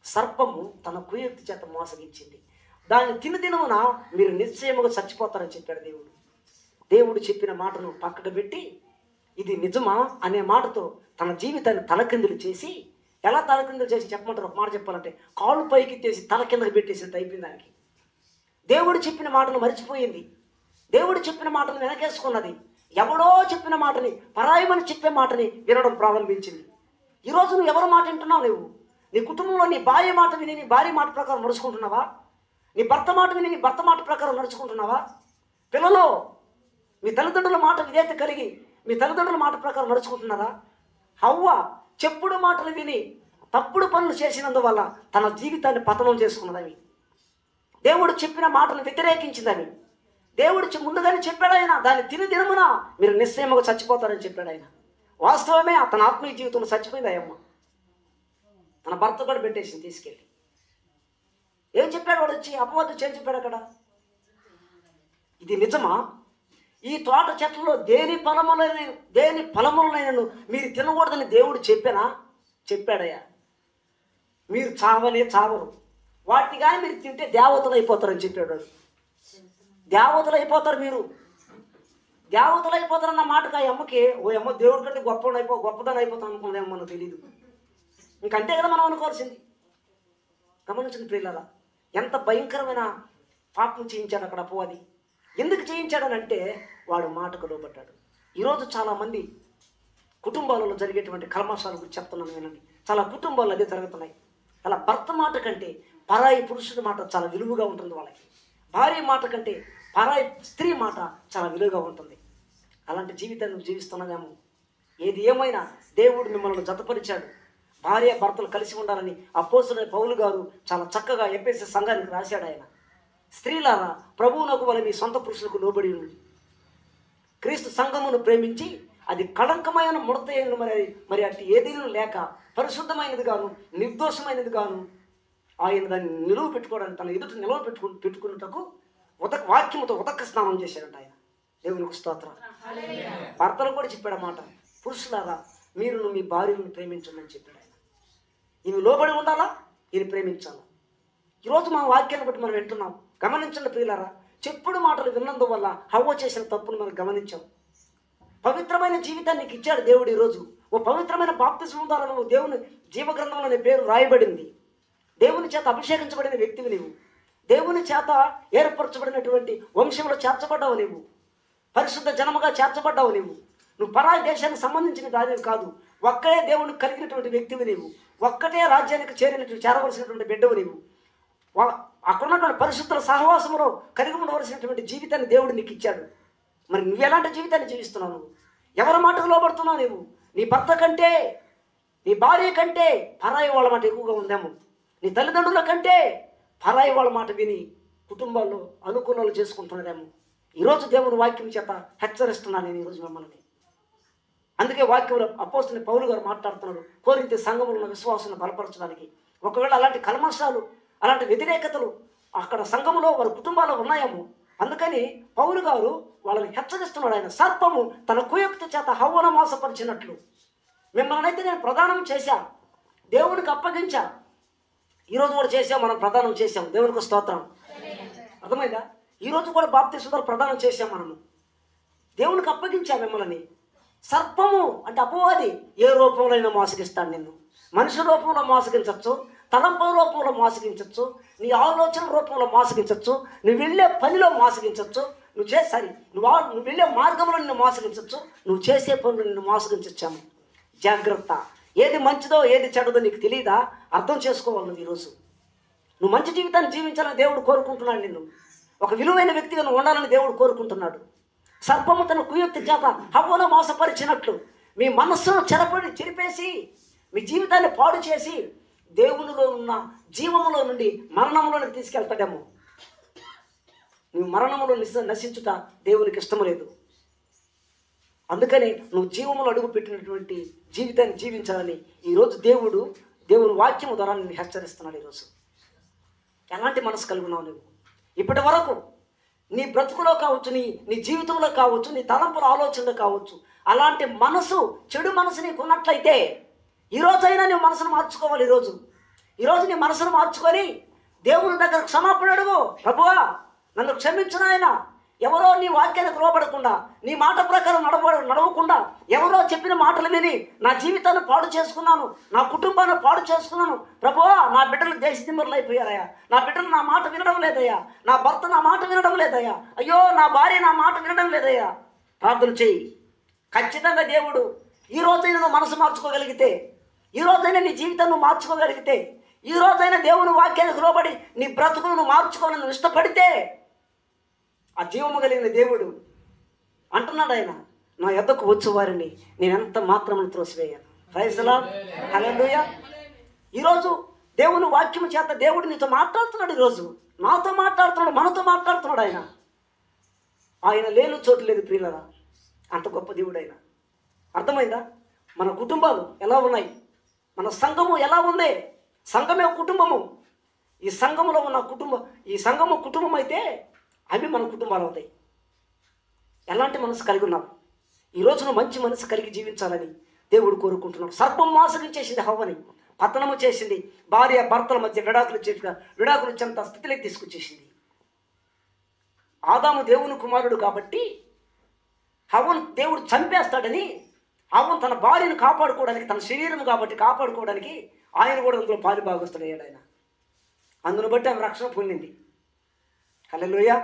సర్పము తన కుయుక్తి చేత మోసగించింది. దాన్ని తినదినమున మీరు నిశ్చయముగా చచ్చిపోతారని చెప్పాడు దేవుడు. దేవుడు చెప్పిన మాటను పక్కకు పెట్టి, ఇది నిజమా అనే మాటతో తన జీవితాన్ని తలకిందులు చేసి, ఎలా తలకిందులు చేసి చెప్పమంటారు? ఒక మాట చెప్పాలంటే, కాళ్ళు పైకి ఎత్తేసి తల కిందకి పెట్టేసినట్టు అయిపోయింది దానికి. దేవుడు చెప్పిన మాటను మర్చిపోయింది. దేవుడు చెప్పిన మాటను వెనకేసుకున్నది. ఎవడో చెప్పిన మాటని, పరాయమని చెప్పే మాటని వినడం ప్రారంభించింది. ఈరోజు నువ్వు ఎవరి మాట వింటున్నావు? నువ్వు నీ కుటుంబంలో నీ భార్య మాట విని నీ భార్య మాట ప్రకారం నడుచుకుంటున్నావా? నీ భర్త మాట విని నీ భర్త మాట ప్రకారం నడుచుకుంటున్నావా? పిల్లలు మీ తల్లిదండ్రుల మాట విధేయత కలిగి మీ తల్లిదండ్రుల మాట ప్రకారం నడుచుకుంటున్నారా? హవ్వ చెప్పుడు మాటలు విని తప్పుడు పనులు చేసినందువల్ల తన జీవితాన్ని పతనం చేసుకున్నదని, దేవుడు చెప్పిన మాటను వ్యతిరేకించిందని దేవుడు ముందుగానే చెప్పాడు ఆయన. దాన్ని తిని దినమున మీరు నిశ్చయముగా చచ్చిపోతారని చెప్పాడు ఆయన. వాస్తవమే, తన ఆత్మీయ జీవితంలో చచ్చిపోయింది అయ్యమ్మ. తన భర్త కూడా పెట్టేసింది తీసుకెళ్ళి. ఏం చెప్పాడు వాడు వచ్చి? అపవాదు చేసి చెప్పాడు అక్కడ. ఇది నిజమా? ఈ తోట చెట్లలో దేని ఫలములైనను మీరు తినకూడదని దేవుడు చెప్పాడయ్యా. మీరు చావనే చావరు, వాటిని కానీ మీరు తింటే దేవతలు అయిపోతారని చెప్పాడు. దేవతలు అయిపోతారు, మీరు దేవతలు అయిపోతారన్న మాటకు ఆ అమ్మకి, ఓ అమ్మ దేవుడి కంటే గొప్పదని అయిపోతాను అనుకున్నదేమో మనకు తెలియదు. ఇంకంతే కదా మనం అనుకోవాల్సింది. గమనించండి ప్రియులారా, ఎంత భయంకరమైన పాపం చేయించాడు అక్కడ అపవాది. ఎందుకు చేయించాడనంటే వాడు మాటకు లోబడ్డాడు. ఈరోజు చాలామంది కుటుంబాలలో జరిగేటువంటి కల్మషాల గురించి చెప్తున్నాను వినండి. చాలా కుటుంబాలు అదే జరుగుతున్నాయి. అలా భర్త మాట కంటే పరాయి పురుషుడి మాట చాలా విలువగా ఉంటుంది వాళ్ళకి. భార్య మాట కంటే పరాయి స్త్రీ మాట చాలా విలువగా ఉంటుంది. అలాంటి జీవితాన్ని నువ్వు జీవిస్తున్నావేమో. ఏది ఏమైనా దేవుడు మిమ్మల్ని జతపరిచాడు. భార్య భర్తలు కలిసి ఉండాలని అపోస్తలుడైన పౌలు గారు చాలా చక్కగా ఎఫెసీ సంఘానికి రాశాడు ఆయన. స్త్రీలారా ప్రభువునకు వలె మీ సొంత పురుషులకు లోబడి ఉంది. క్రీస్తు సంఘమును ప్రేమించి అది కళంకమైన ముడతైన మరి అటు ఏదైనా లేక పరిశుద్ధమైనది గాను నిర్దోషమైనది గాను ఆయన దాన్ని నిలువ పెట్టుకోవడానికి, తన ఎదుట నిలువ పెట్టుకున్నటకు వాక్యముతో ఉదక స్నానం చేశాడంట ఆయన. దేవునికి స్తోత్రం. భర్తలు కూడా చెప్పాడు మాట, పురుషులారా మీరు మీ భార్యను ప్రేమించండి అని చెప్పాడు ఆయన. ఈమె లోబడి ఉండాలా, ఈయన ప్రేమించాలా. ఈరోజు మన వాక్యాన్ని బట్టి మనం వింటున్నాం. గమనించండి ప్రియులారా, చెప్పుడు మాటలు విన్నందువల్ల హవ్వ చేసిన తప్పును మనం గమనించాం. పవిత్రమైన జీవితాన్ని నీకు ఇచ్చాడు దేవుడు. ఈరోజు ఓ పవిత్రమైన బాప్తిస్మం ద్వారా నువ్వు దేవుని జీవగ్రంథంలో నీ పేరు రాయబడింది. దేవుని చేత అభిషేకించబడిన వ్యక్తివి నీవు. దేవుని చేత ఏర్పరచబడినటువంటి వంశంలో చేర్చబడ్డావు నీవు. పరిశుద్ధ జనముగా చేర్చబడ్డావు నీవు. నువ్వు పరాయి దేశానికి సంబంధించిన దానివి కాదు. ఒక్కడే దేవునికి కలిగినటువంటి వ్యక్తివి నీవు. ఒక్కటే రాజ్యానికి చేరవలసినటువంటి బిడ్డవు నీవు. అక్కడ ఉన్నటువంటి పరిశుద్ధుల సహవాసంలో కలిగి ఉండవలసినటువంటి జీవితాన్ని దేవుడు నీకు ఇచ్చాడు. మరి నువ్వు ఎలాంటి జీవితాన్ని జీవిస్తున్నావు? నువ్వు ఎవరి మాటకు లోబడుతున్నావు? నువ్వు నీ భర్త కంటే, నీ భార్య కంటే పరాయి వాళ్ళ మాట ఎక్కువగా ఉందేమో. నీ తల్లిదండ్రుల కంటే పరాయి వాళ్ళ మాట విని కుటుంబాల్లో అనుకూలాలు చేసుకుంటున్నారేమో. ఈరోజు దేవుని వాక్యం చేత హెచ్చరిస్తున్నాను నేను ఈరోజు మిమ్మల్ని. అందుకే వాక్యంలో అపోస్తలుడైన పౌలు గారు మాట్లాడుతున్నారు, కొరింథీ సంఘములో ఉన్న విశ్వాసాన్ని బలపరచడానికి. ఒకవేళ అలాంటి కల్మషాలు, అలాంటి వ్యతిరేకతలు అక్కడ సంఘములో వారి కుటుంబాల్లో ఉన్నాయేమో. అందుకని పౌలు గారు వాళ్ళని హెచ్చరిస్తున్నాడు. ఆయన సర్పము తన కుయుక్తి చేత హవ్వను మోసపరిచినట్లు మిమ్మల్ని అయితే నేను ప్రదానం చేశా, దేవునికి అప్పగించా. ఈరోజు కూడా చేసాం, మనం ప్రదానం చేశాం. దేవునికి స్తోత్రం. అర్థమైందా? ఈరోజు కూడా బాప్తిస్మం ప్రదానం చేశాం. మనము దేవునికి అప్పగించా మిమ్మల్ని. సర్పము అంటే అపవాది ఏ రూపంలో మోసగిస్తాడు నిన్ను. మనిషి రూపంలో మోసగించవచ్చు, తలంపుల రూపంలో మోసగించవచ్చు, నీ ఆలోచన రూపంలో మోసగించవచ్చు, నువ్వు వెళ్ళే పనిలో మోసగించవచ్చు, నువ్వు వెళ్ళే మార్గంలో నిన్ను మోసగించవచ్చు, నువ్వు చేసే పనులు నిన్ను మోసగించచ్చాము. జాగ్రత్త. ఏది మంచిదో ఏది చెడ్డదో నీకు తెలియదా? అర్థం చేసుకోవాలి. నువ్వు ఈరోజు నువ్వు మంచి జీవితాన్ని జీవించాలని దేవుడు కోరుకుంటున్నాడు. నిన్ను ఒక విలువైన వ్యక్తిగా నువ్వు ఉండాలని దేవుడు కోరుకుంటున్నాడు. సర్పము తన కుయుక్తి చేత హవ్వను మోసపరిచినట్లు మీ మనస్సును చెరిపేసి మీ జీవితాన్ని పాడు చేసి దేవునిలో ఉన్న జీవములో నుండి మరణంలోనికి తీసుకెళ్తాడేమో. నువ్వు మరణంలో నశించుట దేవునికి ఇష్టం లేదు. అందుకని నువ్వు జీవములో అడుగు పెట్టినటువంటి జీవితాన్ని జీవించాలని ఈరోజు దేవుని వాక్యము ద్వారా నేను హెచ్చరిస్తున్నాడు. ఈరోజు ఎలాంటి మనసు కలిగి ఉన్నావు నువ్వు? ఇప్పటి వరకు నీ బ్రతుకులో కావచ్చు, నీ జీవితంలో కావచ్చు, నీ తలంపుల ఆలోచనలో కావచ్చు, అలాంటి మనసు, చెడు మనసు నీకు ఉన్నట్లయితే ఈరోజైనా నువ్వు మనసును మార్చుకోవాలి. ఈరోజు నీ మనసును మార్చుకొని దేవుని దగ్గర క్షమాపణ అడుగు. ప్రభువా నన్ను క్షమించిన ఆయన, ఎవరో నీ వాక్యానికి లోబడకుండా, నీ మాట ప్రకారం నడవకుండా, ఎవరో చెప్పిన మాటలు విని నా జీవితాన్ని పాడు చేసుకున్నాను, నా కుటుంబాన్ని పాడు చేసుకున్నాను. ప్రభువా నా బిడ్డలు దేశదిమ్మరులు అయిపోయారయ్యా, నా బిడ్డలు నా మాట వినడం లేదయ్యా, నా భర్త నా మాట వినడం లేదయ్యా, అయ్యో నా భార్య నా మాట వినడం లేదయ్యా. ప్రార్థన చేయి. ఖచ్చితంగా దేవుడు ఈ రోజైనా నువ్వు మనసు మార్చుకోగలిగితే, ఈ రోజైనా నీ జీవితాన్ని నువ్వు మార్చుకోగలిగితే, ఈ రోజైనా దేవుని వాక్యానికి లోబడి నీ బ్రతుకును నువ్వు మార్చుకోవాలని నువ్వు ఇష్టపడితే, ఆ జీవము కలిగిన దేవుడు అంటున్నాడు, ఆయన నా యొద్దకు వచ్చు వారిని నేను ఎంత మాత్రము త్రోసివేయను. Praise the Lord. హల్లెలూయా. ఈరోజు దేవుని వాక్యము చేత దేవుడు నీతో మాట్లాడుతున్నాడు. ఈరోజు నాతో మాట్లాడుతున్నాడు, మనతో మాట్లాడుతున్నాడు. ఆయన లేని చోటు లేదు ప్రియులరా. అంత గొప్ప దేవుడు ఆయన. అర్థమైందా? మన కుటుంబాలు ఎలా ఉన్నాయి, మన సంఘము ఎలా ఉంది? సంఘమే కుటుంబము. ఈ సంఘములో ఉన్న ఈ సంఘము కుటుంబం అయితే అవి మన కుటుంబాలు అవుతాయి. ఎలాంటి మనసు కలిగి ఉన్నావు? ఈరోజు నువ్వు మంచి మనసు కలిగి జీవించాలని దేవుడు కోరుకుంటున్నాడు. సర్పం మోసగించేసింది హవ్వని, పతనము చేసింది. భార్య భర్తల మధ్య విడాకులు చెంత స్థితిలోకి తీసుకొచ్చేసింది. ఆదాము దేవుని కుమారుడు కాబట్టి హవ్వను దేవుడు చంపేస్తాడని, హవ్వను తన భార్యను కాపాడుకోవడానికి, తన శరీరం కాబట్టి కాపాడుకోవడానికి ఆయన కూడా అందులో పాలు భాగస్తుడయ్యాడు. ఆయన అందును బట్టి ఆమె రక్షణ పొందింది. హల్లెలూయా.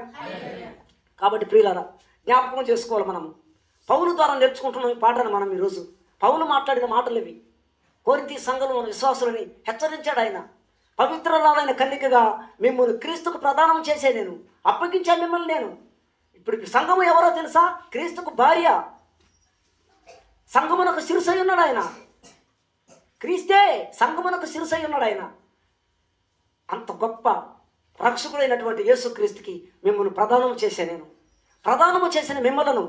కాబట్టి ప్రియులారా జ్ఞాపకం చేసుకోవాలి. మనము పౌలు ద్వారా నేర్చుకుంటున్న ఈ పాటను మనం ఈరోజు పౌలు మాట్లాడిన మాటలు ఇవి. కొరింథీ సంఘంలో విశ్వాసులని హెచ్చరించాడు ఆయన. పవిత్రురాలైన కన్యకగా మిమ్మల్ని క్రీస్తుకు ప్రదానం చేసే నేను అప్పగించాను మిమ్మల్ని నేను. ఇప్పుడు సంఘము ఎవరో తెలుసా? క్రీస్తుకు భార్య. సంఘమునకు శిరసై ఉన్నాడు ఆయన. క్రీస్తే సంఘమునకు శిరసై ఉన్నాడు ఆయన. అంత గొప్ప రక్షకుడైనటువంటి యేసుక్రీస్తుకి మిమ్మల్ని ప్రదానం చేసే నేను. ప్రదానము చేసిన మిమ్మలను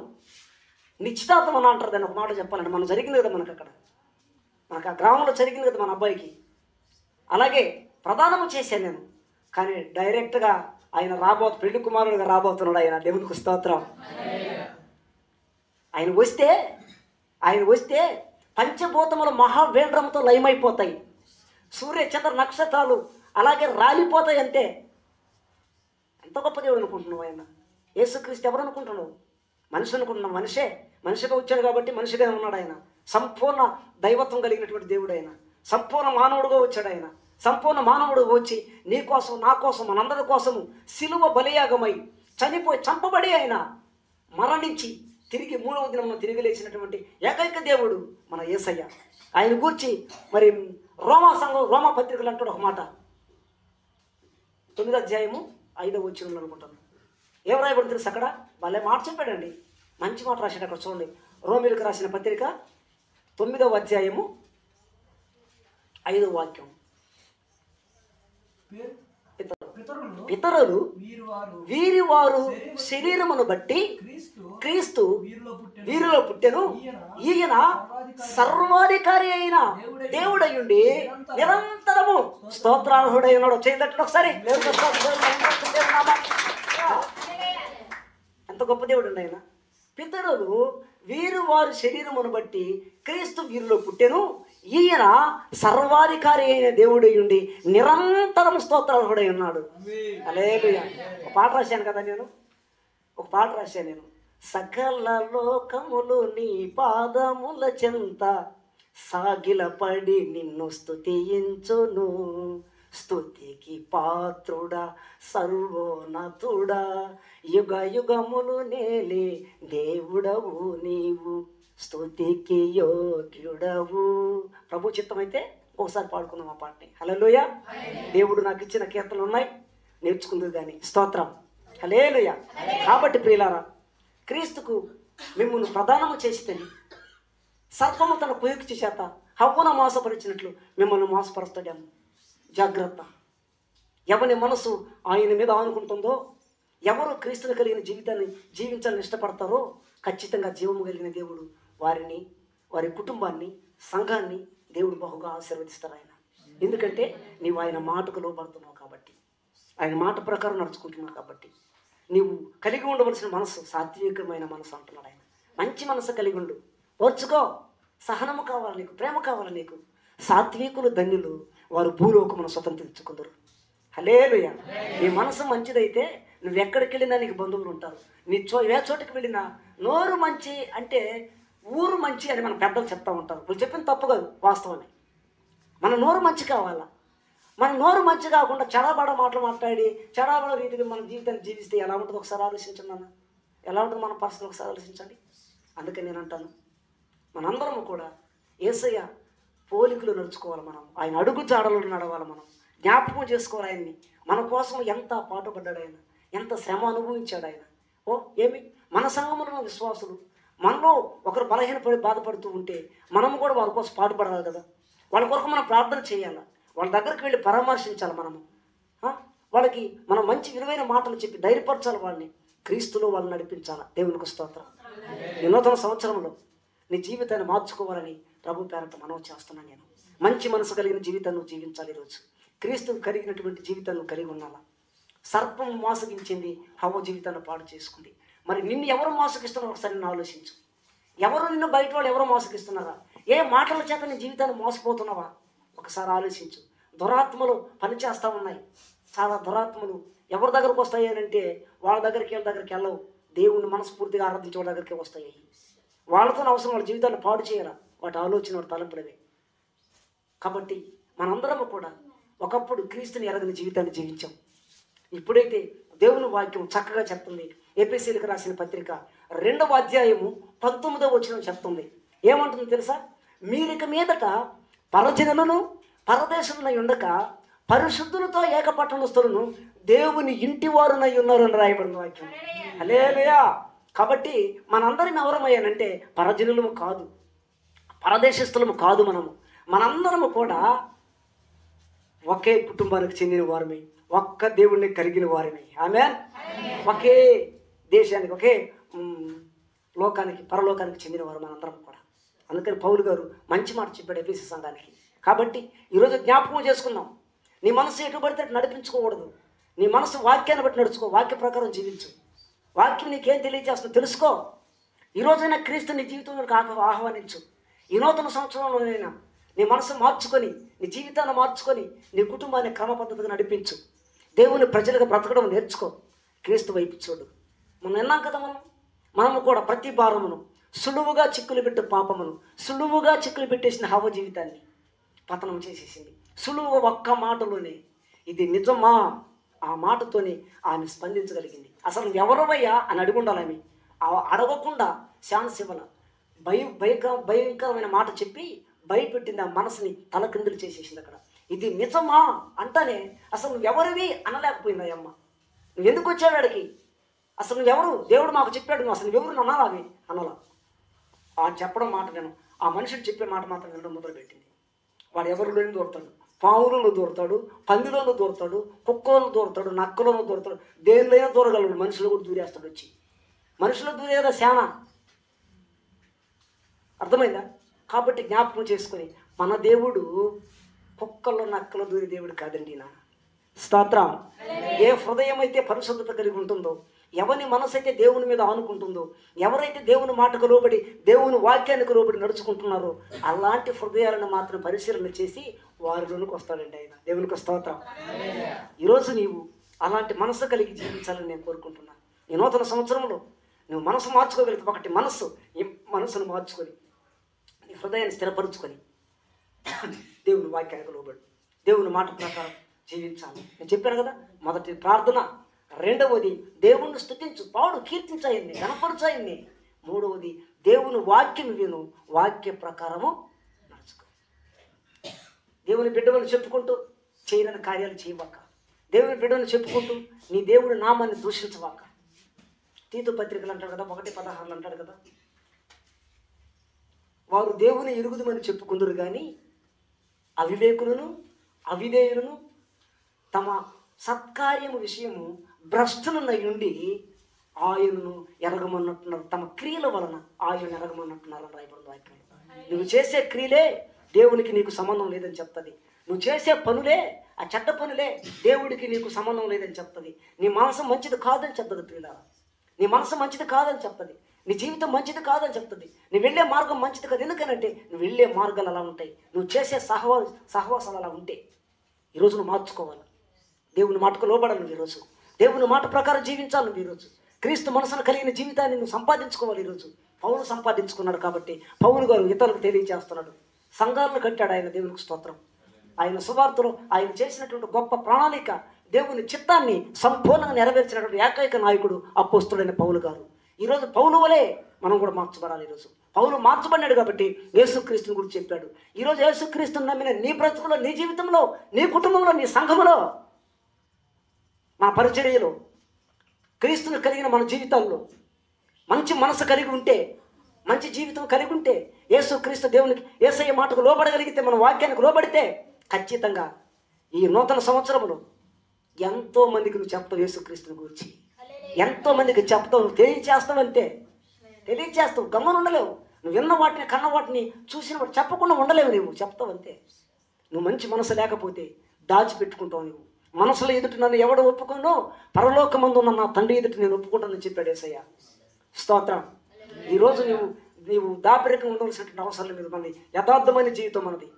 నిశ్చితార్థం అని అంటారు. దాన్ని ఒక మాట చెప్పాలంటే జరిగింది కదా మనకు అక్కడ, మనకు ఆ గ్రామంలో జరిగింది కదా మన అబ్బాయికి. అలాగే ప్రదానము చేశాను నేను. కానీ డైరెక్ట్గా ఆయన పెళ్లి కుమారుడిగా రాబోతున్నాడు ఆయన. దేవునికి స్తోత్రం. ఆయన వస్తే పంచభూతములు మహావేంద్రంతో లయమైపోతాయి. సూర్య చంద్ర నక్షత్రాలు అలాగే రాలిపోతాయి అంతే. ఎంత గొప్ప దేవుడు అనుకుంటున్నావు ఆయన? యేసుక్రీస్తు ఎవరు అనుకుంటున్నావు? మనిషి అనుకుంటున్నావు. మనిషిగా వచ్చాడు కాబట్టి మనిషిగా ఉన్నాడు ఆయన. సంపూర్ణ దైవత్వం కలిగినటువంటి దేవుడు ఆయన. సంపూర్ణ మానవుడుగా వచ్చాడు ఆయన. సంపూర్ణ మానవుడుగా వచ్చి నీ కోసం, నా కోసం, మనందరి కోసము సిలువ బలియాగమై చంపబడి ఆయన మరణించి తిరిగి 3వ దినమున తిరిగి లేచినటువంటి ఏకైక దేవుడు మన యేసయ్య. ఆయన గూర్చి మరి రోమా పత్రికలు అంటాడు ఒక మాట, 9వ అధ్యాయము 5వ వచనంలో అనుకుంటాను. ఏం రాయబడి తెలుసు అక్కడ? వాళ్ళే మాట చెప్పాడండి, మంచి మాట రాశాడు అక్కడ. చూడండి, రోమిలకు రాసిన పత్రిక 9వ అధ్యాయము 5వ వాక్యం. పితరులు వీరి వారు శరీరమును బట్టి క్రీస్తు వీరిలో పుట్టెను. ఈయన సర్వాధికారి అయిన దేవుడయ్యుండి నిరంతరము స్తోత్రార్హుడై ఉన్నాడు. చేయదట్టు ఒకసారి. ఎంత గొప్ప దేవుడు అండి ఆయన. పితరులు వీరు వారి శరీరమును బట్టి క్రీస్తు వీరిలో పుట్టెను. ఈయన సర్వాధికారి అయిన దేవుడై ఉండి నిరంతరం స్తోత్రార్హుడై ఉన్నాడు. హల్లెలూయా. ఒక పాట రాశాను నేను. సకల లోకములు నీ పాదముల చెంత సాగిలపడి నిన్ను స్తుతించును. స్తుతికి పాత్రుడా సర్వోన్నతుడా యుగ యుగములు నేలే దేవుడవు నీవు, స్తుతికి యోగ్యుడవు. ప్రభు చిత్తమైతే ఒకసారి పాడుకుందాం ఆ పాటని. హల్లెలూయా. దేవుడు నాకు ఇచ్చిన కీర్తనలు ఉన్నాయి, నేర్చుకుంది కానీ. స్తోత్రం. హల్లెలూయా. కాబట్టి ప్రియులారా, క్రీస్తుకు మిమ్మల్ని ప్రదానము చేసి సర్పము తన కుయుక్తి చేత హవ్వను మోసపరిచినట్లు మిమ్మల్ని మోసపరుస్తాడేమో. జాగ్రత్త. ఎవరి మనసు ఆయన మీద ఆనుకుంటుందో, ఎవరు క్రీస్తుని కలిగిన జీవితాన్ని జీవించాలని ఇష్టపడతారో ఖచ్చితంగా జీవము కలిగిన దేవుడు వారిని, వారి కుటుంబాన్ని, సంఘాన్ని దేవుడు బహుగా ఆశీర్వదిస్తారు ఆయన. ఎందుకంటే నీవు ఆయన మాటకు లోబడుతున్నావు కాబట్టి, ఆయన మాట ప్రకారం నడుచుకుంటున్నావు కాబట్టి. నీవు కలిగి ఉండవలసిన మనసు సాత్వికమైన మనసు అంటున్నాడు ఆయన. మంచి మనసు కలిగి ఉండు, ఓర్చుకో. సహనము కావాలి నీకు, ప్రేమ కావాలి నీకు. సాత్వికులు ధన్యులు, వారు భూలోకమును స్వతంత్రించుకుందరు. హల్లెలూయా. నీ మనసు మంచిదైతే నువ్వు ఎక్కడికి వెళ్ళినా నీకు బంధువులు ఉంటారు. నీ ఏ చోటుకి వెళ్ళినా నోరు మంచి అంటే ఊరు మంచి అని మన పెద్దలు చెప్తూ ఉంటారు. వాళ్ళు చెప్పింది తప్పు కాదు, వాస్తవమే. మన నోరు మంచి కావాలా. మన నోరు మంచి కాకుండా చెడాబడ మాటలు మాట్లాడి చెడాబడ రీతిగా మన జీవితాన్ని జీవిస్తే ఎలా ఉంటుందో ఒకసారి ఆలోచించండి అన్న. ఎలా ఉంటుంది మన పరిస్థితి ఒకసారి ఆలోచించండి. అందుకే నేను అంటాను, మనందరము కూడా యేసయ్య పోలికలు నడుచుకోవాలి. మనం ఆయన అడుగు జాడలో నడవాలి. మనం జ్ఞాపకం చేసుకోవాలి ఆయన్ని. మన కోసం ఎంత పాటుపడ్డాడు ఆయన, ఎంత శ్రమ అనుభవించాడు ఆయన. ఏమి మన సంఘంలో విశ్వాసులు మనలో ఒకరు బలహీనపడి బాధపడుతూ ఉంటే మనము కూడా వాళ్ళ కోసం పాటుపడాలి కదా. వాళ్ళ కొరకు మనం ప్రార్థన చేయాలి, వాళ్ళ దగ్గరికి వెళ్ళి పరామర్శించాలి. మనము వాళ్ళకి మనం మంచి విలువైన మాటలు చెప్పి ధైర్యపరచాలి. వాళ్ళని క్రీస్తులో వాళ్ళని నడిపించాలి. దేవునికి స్తోత్రం. ఈ నూతన సంవత్సరంలో నీ జీవితాన్ని మార్చుకోవాలని ప్రభు పేరట మనవి చేస్తున్నాను నేను. మంచి మనసు కలిగిన జీవితాన్ని జీవించాలి. ఈరోజు క్రీస్తు కలిగినటువంటి జీవితాన్ని కలిగి ఉండాలా. సర్పం మోసగించింది, హవ్వ జీవితాన్ని పాడు చేసుకుంది. మరి నిన్ను ఎవరు మోసగిస్తున్నారో ఒకసారి నిన్ను ఆలోచించు. ఎవరు నిన్ను బయట వాళ్ళు ఎవరు మోసగిస్తున్నారా? ఏ మాటల చేత నీ జీవితాన్ని మోసపోతున్నావా? ఒకసారి ఆలోచించు. దురాత్మలు పనిచేస్తూ ఉన్నాయి. చాలా దురాత్మలు ఎవరి దగ్గరకు వస్తాయి అంటే వాళ్ళ దగ్గరికి వెళ్ళవు. దేవుణ్ణి మనస్ఫూర్తిగా ఆరాధించే వాళ్ళ దగ్గరికి వస్తాయి. వాళ్ళతో అవసరం వాళ్ళ జీవితాన్ని పాడు చేయాలా. వాటి ఆలోచన, వాటి తలంపులవే. కాబట్టి మనందరము కూడా ఒకప్పుడు క్రీస్తుని ఎరగని జీవితాన్ని జీవించాం. ఇప్పుడైతే దేవుని వాక్యం చక్కగా చెప్తుంది. ఎఫెసీయులకు రాసిన పత్రిక 2వ అధ్యాయము 19వ వచనం చెప్తుంది. ఏమంటుంది తెలుసా? మీరిక మీదట పరజనులను పరదేశులనై ఉండక పరిశుద్ధులతో ఏకపట్టణస్థులను దేవుని ఇంటి వారునై ఉన్నారని రాయబడిన వాక్యం. హల్లెలూయా. కాబట్టి మనందరం ఎవరమయ్యానంటే పరజనులము కాదు, పరదేశస్థులము కాదు. మనందరము కూడా ఒకే కుటుంబానికి చెందిన వారమే, ఒక్క దేవుణ్ణి కలిగిన వారమే. ఆమేన్. ఒకే దేశానికి, ఒకే లోకానికి, పరలోకానికి చెందిన వారు మనందరం కూడా. అందుకని పౌలు గారు మంచి మాట చెప్పాడు ఎఫెసీ సంఘానికి. కాబట్టి ఈరోజు జ్ఞాపకం చేసుకుందాం. నీ మనసు ఎటు పడితే అటు నడిపించుకోకూడదు. నీ మనసు వాక్యాన్ని బట్టి నడుచుకో, వాక్య ప్రకారం జీవించు. వాక్యం నీకేం తెలియజేస్తుందో తెలుసుకో. ఈరోజైనా క్రీస్తు నీ జీవితంలోకి ఆహ్వానించు. ఈ నూతన సంవత్సరంలోనైనా నీ మనసు మార్చుకొని, నీ జీవితాన్ని మార్చుకొని, నీ కుటుంబాన్ని క్రమపద్ధతిగా నడిపించు. దేవుని ప్రజలుగా బ్రతకడం నేర్చుకో. క్రీస్తు వైపు చూడు. మనం విన్నాం కదా, మనము కూడా ప్రతి భారమును సులువుగా చిక్కులు పెట్టు పాపమును సులువుగా చిక్కులు పెట్టేసిన హవ్వ జీవితాన్ని పతనం చేసేసింది. సులువుగా ఒక్క మాటలోనే ఇది నిజమా, ఆ మాటతోనే ఆమె స్పందించగలిగింది. అసలు ఎవరవయ్యా అని అడిగి ఉండాలి. ఆమె అడగకుండా ఛాన్స్ ఇవ్వాల. భయంకరమైన మాట చెప్పి భయపెట్టింది. ఆ మనసుని తలకిందులు చేసేసింది. అక్కడ ఇది నిజమా అంటానే అసలు నువ్వెవరివి అనలేకపోయింది. అమ్మ నువ్వు ఎందుకు వచ్చావు వాడికి, అసలు నువ్వెవరు, దేవుడు మాకు చెప్పాడు, నువ్వు అసలు నువ్వెవరు అనాలా అవి అనాలా. ఆ చెప్పడం మాట నేను ఆ మనిషిని చెప్పే మాట మాత్రం వినడం మొదలుపెట్టింది. వాడు ఎవరిలోనూ దూరతాడు, పావులలో దూరతాడు, పందిలోనూ దూరతాడు, కుక్కలోనూ దూరతాడు, నక్కలోనూ దూరతాడు, దేనిలోనూ దూరగలడు. మనుషులు కూడా దూరేస్తాడు వచ్చి. మనుషులు దూరేదా శానా, అర్థమైందా? కాబట్టి జ్ఞాపకం చేసుకొని మన దేవుడు కుక్కల్లో నక్కలో దూరే దేవుడు కాదండి. నా స్తోత్రం. ఏ హృదయం అయితే పరిశుద్ధత కలిగి ఉంటుందో, ఎవరి మనసు అయితే దేవుని మీద ఆనుకుంటుందో, ఎవరైతే దేవుని మాటకు లోబడి దేవుని వాక్యానికి లోబడి నడుచుకుంటున్నారో అలాంటి హృదయాలను మాత్రం పరిశీలన చేసి వారిలోనికి వస్తాడండి ఆయన. దేవునికి స్తోత్రం. ఈరోజు నీవు అలాంటి మనసు కలిగి జీవించాలని నేను కోరుకుంటున్నాను. ఈ నూతన సంవత్సరంలో నువ్వు మనసు మార్చుకోగలుగుతావు. ఒకటి మనసును మార్చుకొని నీ హృదయాన్ని స్థిరపరుచుకొని దేవుని వాక్యానికి లోబడి దేవుని మాట ప్రకారం జీవించాలి. నేను చెప్పాను కదా, మొదటి ప్రార్థన, రెండవది దేవుణ్ణి స్తుతించు, పాడు, కీర్తించాయన్ని, గణపరచాయన్ని. మూడవది దేవుని వాక్యం విను, వాక్య ప్రకారము నడుచుకో. దేవుని బిడ్డలను చెప్పుకుంటూ చేయని కార్యాలు చేయవాక, దేవుని బిడ్డలను చెప్పుకుంటూ నీ దేవుడి నామాన్ని దూషించవాక. తీతు పత్రికలు అంటాడు కదా, 1:16 అంటాడు కదా, వారు దేవుని ఎరుగుదమని చెప్పుకుందరు కానీ అవివేకులను అవిధేయులను తమ సత్కార్యము విషయము భ్రష్టులనై ఉండి ఆయనను ఎరగమన్నట్టున్నారు. తమ క్రియల వలన ఆయన ఎరగమన్నట్టున్నారు రాయబడిన వాక్యం. నువ్వు చేసే క్రియలే దేవునికి నీకు సంబంధం లేదని చెప్తుంది. నువ్వు చేసే పనులే, ఆ చెడ్డ పనులే దేవుడికి నీకు సంబంధం లేదని చెప్తుంది. నీ మనసు మంచిది కాదని చెప్తుంది ప్రియుల. నీ మనసు మంచిది కాదని చెప్తుంది. నీ జీవితం మంచిది కాదని చెప్తుంది. నువ్వు వెళ్ళే మార్గం మంచిది కాదు. ఎందుకనంటే నువ్వు వెళ్ళే మార్గాలు అలా ఉంటాయి, నువ్వు చేసే సహవాసాలు అలా ఉంటాయి. ఈరోజు నువ్వు మార్చుకోవాలి. దేవుని మాటకు లోబడాలి. నువ్వు ఈరోజు దేవుని మాట ప్రకారం జీవించాలి. నువ్వు ఈరోజు క్రీస్తు మనసును కలిగిన జీవితాన్ని నువ్వు సంపాదించుకోవాలి. ఈరోజు పౌలు సంపాదించుకున్నాడు కాబట్టి పౌలు గారు ఇతరులకు తెలియజేస్తున్నాడు. సంఘాలను కట్టాడు ఆయన. దేవునికి స్తోత్రం. ఆయన సువార్తలో ఆయన చేసినటువంటి గొప్ప ప్రణాళిక, దేవుని చిత్తాన్ని సంపూర్ణంగా నెరవేర్చినటువంటి ఏకైక నాయకుడు అపోస్తులైన పౌలు గారు. ఈరోజు పౌలు వలే మనం కూడా మార్చబడాలి. ఈరోజు పౌలు మార్చబడినాడు కాబట్టి యేసుక్రీస్తుని గురించి చెప్పాడు. ఈరోజు యేసుక్రీస్తుని నమ్మిన నీ బ్రతుకులో, నీ జీవితంలో, నీ కుటుంబంలో, నీ సంఘములో, మన పరిచర్యలో క్రీస్తుని కలిగిన మన జీవితాల్లో మంచి మనసు కలిగి ఉంటే, మంచి జీవితం కలిగి ఉంటే, యేసుక్రీస్తు దేవునికి యేసయ్య మాటకు లోబడగలిగితే, మన వాక్యానికి లోబడితే ఖచ్చితంగా ఈ నూతన సంవత్సరంలో ఎంతో మందికి నువ్వు చెప్తావు యేసుక్రీస్తుని గురించి. ఎంతో మందికి చెప్తావు. నువ్వు తెలియచేస్తావంటే తెలియచేస్తావు. గమ్మన ఉండలేవు. నువ్వు విన్న వాటిని, కన్న వాటిని, చూసిన వాటిని చెప్పకుండా ఉండలేవు. నువ్వు చెప్తావు అంతే. నువ్వు మంచి మనసు లేకపోతే దాచిపెట్టుకుంటావు. నువ్వు మనసులో ఎదుట నన్ను ఎవడు ఒప్పుకున్నో పరలోకమందు ఉన్న నా తండ్రి ఎదుట నేను ఒప్పుకుంటానని చెప్పాడు యేసయ్య. స్తోత్రం. ఈరోజు నీవు దాపరికంగా ఉండవలసినటువంటి అవసరం లేదు. మనది యథార్థమైన జీవితం మనది.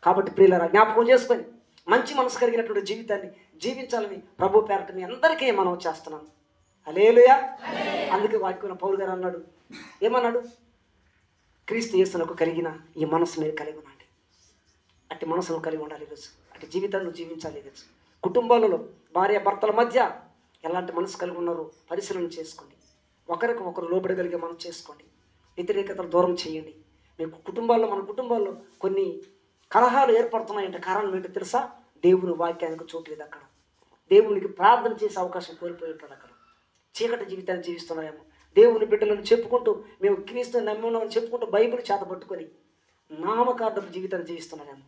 కాబట్టి ప్రియులారా, జ్ఞాపకం చేసుకొని మంచి మనసు కలిగినటువంటి జీవితాన్ని జీవించాలని ప్రభు పేరట మీ అందరికీ మనం చేస్తున్నాం. హల్లెలూయా. అందుకే వాక్యం పౌలు గారు అన్నాడు, ఏమన్నాడు? క్రీస్తు యేసునకు కలిగిన ఈ మనసు మీరు కలిగి ఉండండి. అట్టి మనసును కలిగి ఉండాలి ఈరోజు. అట్టి జీవితాన్ని జీవించాలి ఈరోజు. కుటుంబాలలో భార్య భర్తల మధ్య ఎలాంటి మనసు కలిగి ఉన్నారో పరిశీలన చేసుకోండి. ఒకరికి ఒకరు లోబడగలిగే మనం చేసుకోండి. వ్యతిరేకతలు దూరం చేయండి. మీకు కుటుంబాల్లో, మన కుటుంబాల్లో కొన్ని కలహాలు ఏర్పడుతున్నాయంటే కారణం ఏంటో తెలుసా? దేవుని వాక్యానికి చోటు లేదు అక్కడ. దేవునికి ప్రార్థన చేసే అవకాశం కోల్పోయి ఉంటాడు అక్కడ. చీకటి జీవితాన్ని జీవిస్తున్నారేమో. దేవుని బిడ్డలను చెప్పుకుంటూ మేము క్రీస్తుని నమ్మున్నామని చెప్పుకుంటూ బైబిల్ చేత పట్టుకొని నామకార్థపు జీవితాన్ని జీవిస్తున్నారేమో.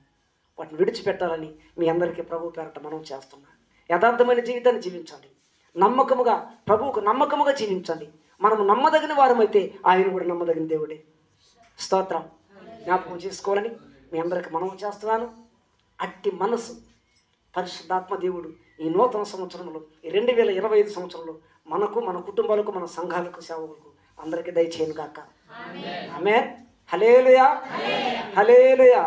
వాటిని విడిచిపెట్టాలని మీ అందరికీ ప్రభు పేరట మనం చేస్తున్నాం. యథార్థమైన జీవితాన్ని జీవించండి. నమ్మకముగా, ప్రభువుకు నమ్మకముగా జీవించండి. మనము నమ్మదగిన వారమైతే ఆయన కూడా నమ్మదగిన దేవుడే. స్తోత్రం. జ్ఞాపకం చేసుకోవాలని మీ అందరికీ మనం చేస్తున్నాను. అట్టి మనసు పరిశుద్ధాత్మ దేవుడు ఈ నూతన సంవత్సరంలో ఈ 2025 సంవత్సరంలో మనకు, మన కుటుంబాలకు, మన సంఘాలకు, సేవకులకు అందరికీ దయచేయను గాక. ఆమేన్. హల్లెలూయా, హల్లెలూయా.